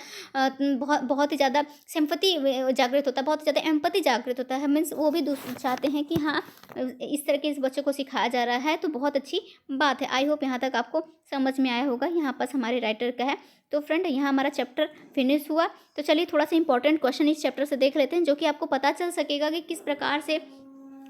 A: बहुत ही ज़्यादा सिंपैथी जागृत होता है, बहुत ही ज़्यादा एम्पैथी जागृत होता है। मीन्स वो भी चाहते हैं कि हाँ इस तरह के इस बच्चों को सिखाया जा रहा है तो बहुत अच्छी बात है। आई होप यहाँ तक आपको समझ में आया होगा। यहाँ पास हमारे राइटर का है। तो फ्रेंड यहाँ हमारा चैप्टर फिनिश हुआ। तो चलिए थोड़ा सा इंपॉर्टेंट क्वेश्चन इस चैप्टर से देख लेते हैं, जो कि आपको पता चल सकेगा कि किस प्रकार से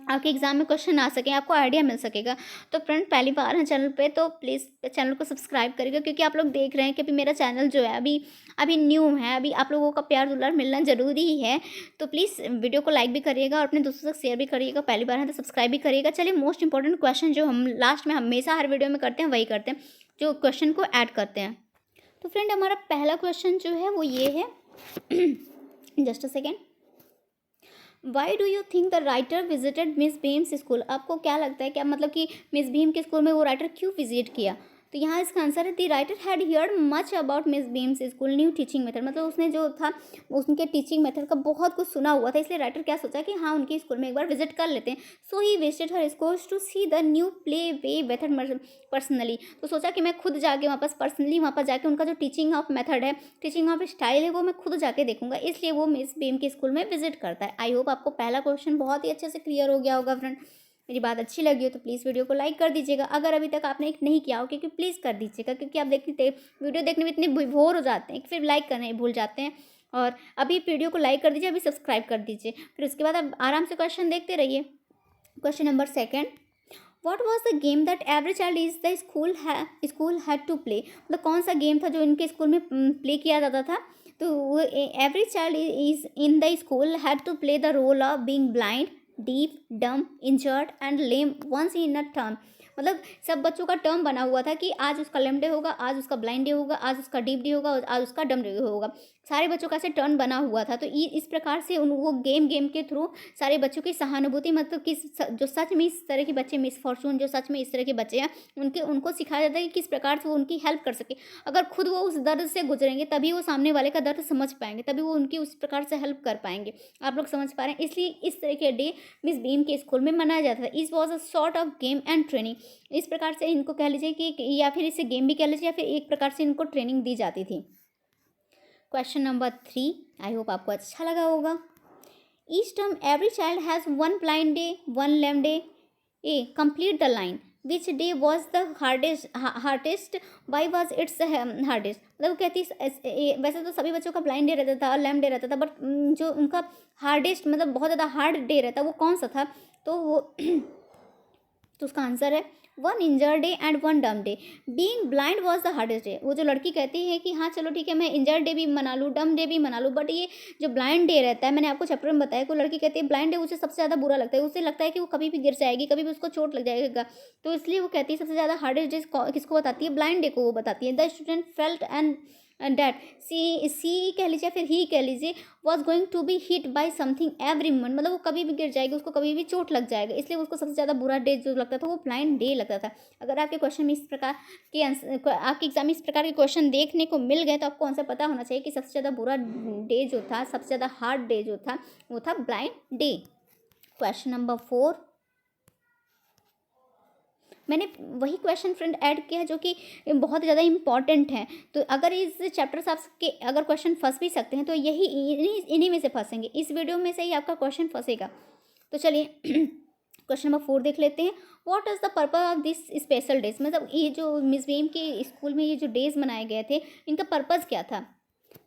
A: आपके एग्जाम में क्वेश्चन आ सकें, आपको आइडिया मिल सकेगा। तो फ्रेंड पहली बार है चैनल पे तो प्लीज़ चैनल को सब्सक्राइब करिएगा, क्योंकि आप लोग देख रहे हैं कि अभी मेरा चैनल जो है अभी न्यू है, अभी आप लोगों का प्यार दुलार मिलना ज़रूरी ही है। तो प्लीज़ वीडियो को लाइक भी करिएगा और अपने दोस्तों तक शेयर भी करिएगा। पहली बार है तो सब्सक्राइब भी करिएगा। चलिए मोस्ट इंपॉर्टेंट क्वेश्चन जो हम लास्ट में हमेशा हर वीडियो में करते हैं वही करते हैं, जो क्वेश्चन को ऐड करते हैं। तो फ्रेंड हमारा पहला क्वेश्चन जो है वो ये है just a second. Why do you think the writer visited Miss Beam's school? आपको क्या लगता है, क्या मतलब कि मिस भीम के स्कूल में वो राइटर क्यों विजिट किया? तो यहाँ इसका आंसर है the writer had heard much about miss beams school new teaching method, मतलब उसने जो था उनके टीचिंग मेथड का बहुत कुछ सुना हुआ था, इसलिए राइटर क्या सोचा कि हाँ उनके स्कूल में एक बार विजिट कर लेते हैं। So he visited her school to see the new play way method personally, तो सोचा कि मैं खुद जाके वहाँ पर पर्सनली वहाँ पर जाके उनका जो टीचिंग ऑफ मेथड है, टीचिंग ऑफ स्टाइल है, वो मैं खुद जाके देखूंगा, इसलिए वो मिस बीम के स्कूल में विजिट करता है। आई होप आपको पहला क्वेश्चन बहुत ही अच्छे से क्लियर हो गया होगा फ्रेंड। मेरी बात अच्छी लगी हो तो प्लीज़ वीडियो को लाइक कर दीजिएगा, अगर अभी तक आपने एक नहीं किया हो क्योंकि प्लीज़ कर दीजिएगा, क्योंकि आप देखते वीडियो देखने में इतने बोर हो जाते हैं कि फिर लाइक करना ही भूल जाते हैं। और अभी वीडियो को लाइक कर दीजिए, अभी सब्सक्राइब कर दीजिए, फिर उसके बाद आप आराम से क्वेश्चन देखते रहिए। Question number 2, what was the game that every child is the school had to play, मतलब कौन सा गेम था जो इनके स्कूल में प्ले किया जाता था। तो every child is in the school had to play the role of being blind, deaf, dumb, injured and lame once in a term, मतलब सब बच्चों का टर्म बना हुआ था कि आज उसका लेम डे होगा, आज उसका ब्लाइंड डे होगा, आज उसका डीप डे होगा, आज उसका डम डे होगा, सारे बच्चों का ऐसे टर्न बना हुआ था। तो इस प्रकार से वो गेम के थ्रू सारे बच्चों की सहानुभूति, मतलब किस जो सच में इस तरह के बच्चे मिस फॉर्चून जो सच में इस तरह के बच्चे हैं उनको सिखाया जाता है कि किस प्रकार से वो उनकी हेल्प कर सके। अगर खुद वो उस दर्द से गुजरेंगे तभी वो सामने वाले का दर्द समझ पाएंगे, तभी वो उनकी उस प्रकार से हेल्प कर पाएंगे। आप लोग समझ पा रहे हैं, इसलिए इस तरह के डे मिस बीम के स्कूल में मनाया जाता था। इस was a sort of game and training, इस प्रकार से इनको कह लीजिए कि या फिर इसे गेम भी कह लीजिए या फिर एक प्रकार से इनको ट्रेनिंग दी जाती थी। क्वेश्चन नंबर 3, आई होप आपको अच्छा लगा होगा। Each term every child has one blind day, one lame day. A complete the line, which day was the hardest, why was it's hardest, मतलब वो कहती वैसे तो सभी बच्चों का ब्लाइंड डे रहता था और लेम डे रहता था, बट जो उनका हार्डेस्ट मतलब बहुत ज़्यादा हार्ड डे रहता वो कौन सा था। तो वो तो उसका आंसर है one injured day and one dumb day, being blind was the hardest day. वो जो लड़की कहती है कि हाँ चलो ठीक है मैं इंजर्ड डे भी मना लूँ, डम डे भी मना लूँ, बट ये जो ब्लाइंड डे रहता है, मैंने आपको चैप्टर में बताया कि लड़की कहती है ब्लाइंड डे उसे सबसे ज़्यादा बुरा लगता है, उसे लगता है कि वो कभी भी गिर जाएगी, कभी भी उसको चोट लग जाएगा, तो इसलिए वो कहती है सबसे ज़्यादा हार्डेस्ट डे किसको बताती है, ब्लाइंड डे को वो बताती है। The student felt and that she कह लीजिए फिर ही कह लीजिए was going to be hit by something every moment, मतलब वो कभी भी गिर जाएगी, उसको कभी भी चोट लग जाएगा, इसलिए उसको सबसे ज़्यादा बुरा डे जो लगता था वो ब्लाइंड डे लगता था। अगर आपके क्वेश्चन में इस प्रकार के आपके एग्जाम में इस प्रकार के क्वेश्चन देखने को मिल गए तो आपको आंसर पता होना चाहिए कि सबसे ज़्यादा बुरा डे जो था, सबसे ज़्यादा हार्ड डे जो था वो था ब्लाइंड डे। क्वेश्चन नंबर 4, मैंने वही क्वेश्चन फ्रेंड ऐड किया है जो कि बहुत ज़्यादा इंपॉर्टेंट है। तो अगर इस चैप्टर से आपके अगर क्वेश्चन फंस भी सकते हैं तो यही इन्हीं में से फंसेंगे, इस वीडियो में से ही आपका क्वेश्चन फंसेगा। तो चलिए क्वेश्चन नंबर 4 देख लेते हैं। What is the purpose of this special days, मतलब ये जो मिस बीम के स्कूल में ये जो डेज मनाए गए थे इनका पर्पज़ क्या था।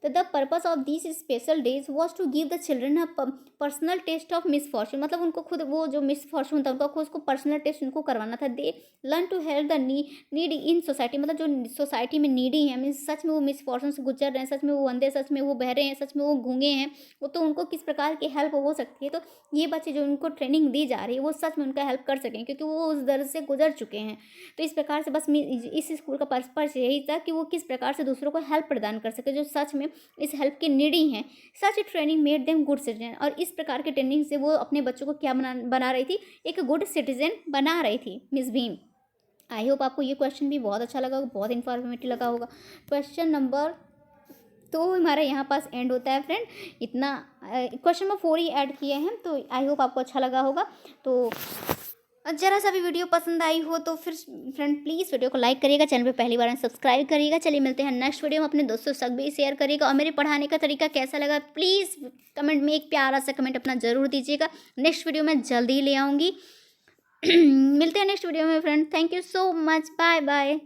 A: तो the purpose of this special days was to give the children a personal test of misfortune, मतलब उनको खुद वो जो मिस फॉर्चून था उनका खुद उसको पर्सनल टेस्ट उनको करवाना था। They learn to help the need in society, मतलब जो सोसाइटी में नीडी है, मीन्स सच में वो मिस फॉर्चून से गुजर रहे हैं, सच में वो अंधे, सच में वो बहरे हैं, सच में वो गूंगे हैं, वो तो उनको किस प्रकार की हेल्प हो सकती है। तो ये बच्चे जो उनको ट्रेनिंग दी जा रही है वो सच में उनका हेल्प कर सकें क्योंकि वो उस दर्द से गुजर चुके हैं। तो इस प्रकार से बस इस स्कूल का पर्पस यही था कि वो किस प्रकार से दूसरों को हेल्प प्रदान कर सके जो सच में इस हेल्प के नीडी हैं। Such training made them good citizen, और इस प्रकार की ट्रेनिंग से वो अपने बच्चों को क्या बना रही थी, एक गुड सिटीजन बना रही थी मिस भीम। आई होप आपको ये क्वेश्चन भी बहुत अच्छा लगा, बहुत इन्फॉर्मेटिव लगा होगा। क्वेश्चन नंबर तो हमारा यहाँ पास एंड होता है फ्रेंड, इतना क्वेश्चन नंबर 4 ही ऐड किए हैं, तो आई होप आपको अच्छा लगा होगा। तो जरा सा भी वीडियो पसंद आई हो तो फिर फ्रेंड प्लीज़ वीडियो को लाइक करिएगा, चैनल पे पहली बार सब्सक्राइब करिएगा। चलिए मिलते हैं नेक्स्ट वीडियो में, अपने दोस्तों तक भी शेयर करिएगा और मेरे पढ़ाने का तरीका कैसा लगा प्लीज़ कमेंट में एक प्यारा सा कमेंट अपना ज़रूर दीजिएगा। नेक्स्ट वीडियो में जल्दी ले आऊँगी। मिलते हैं नेक्स्ट वीडियो में friend, thank you so much, bye bye.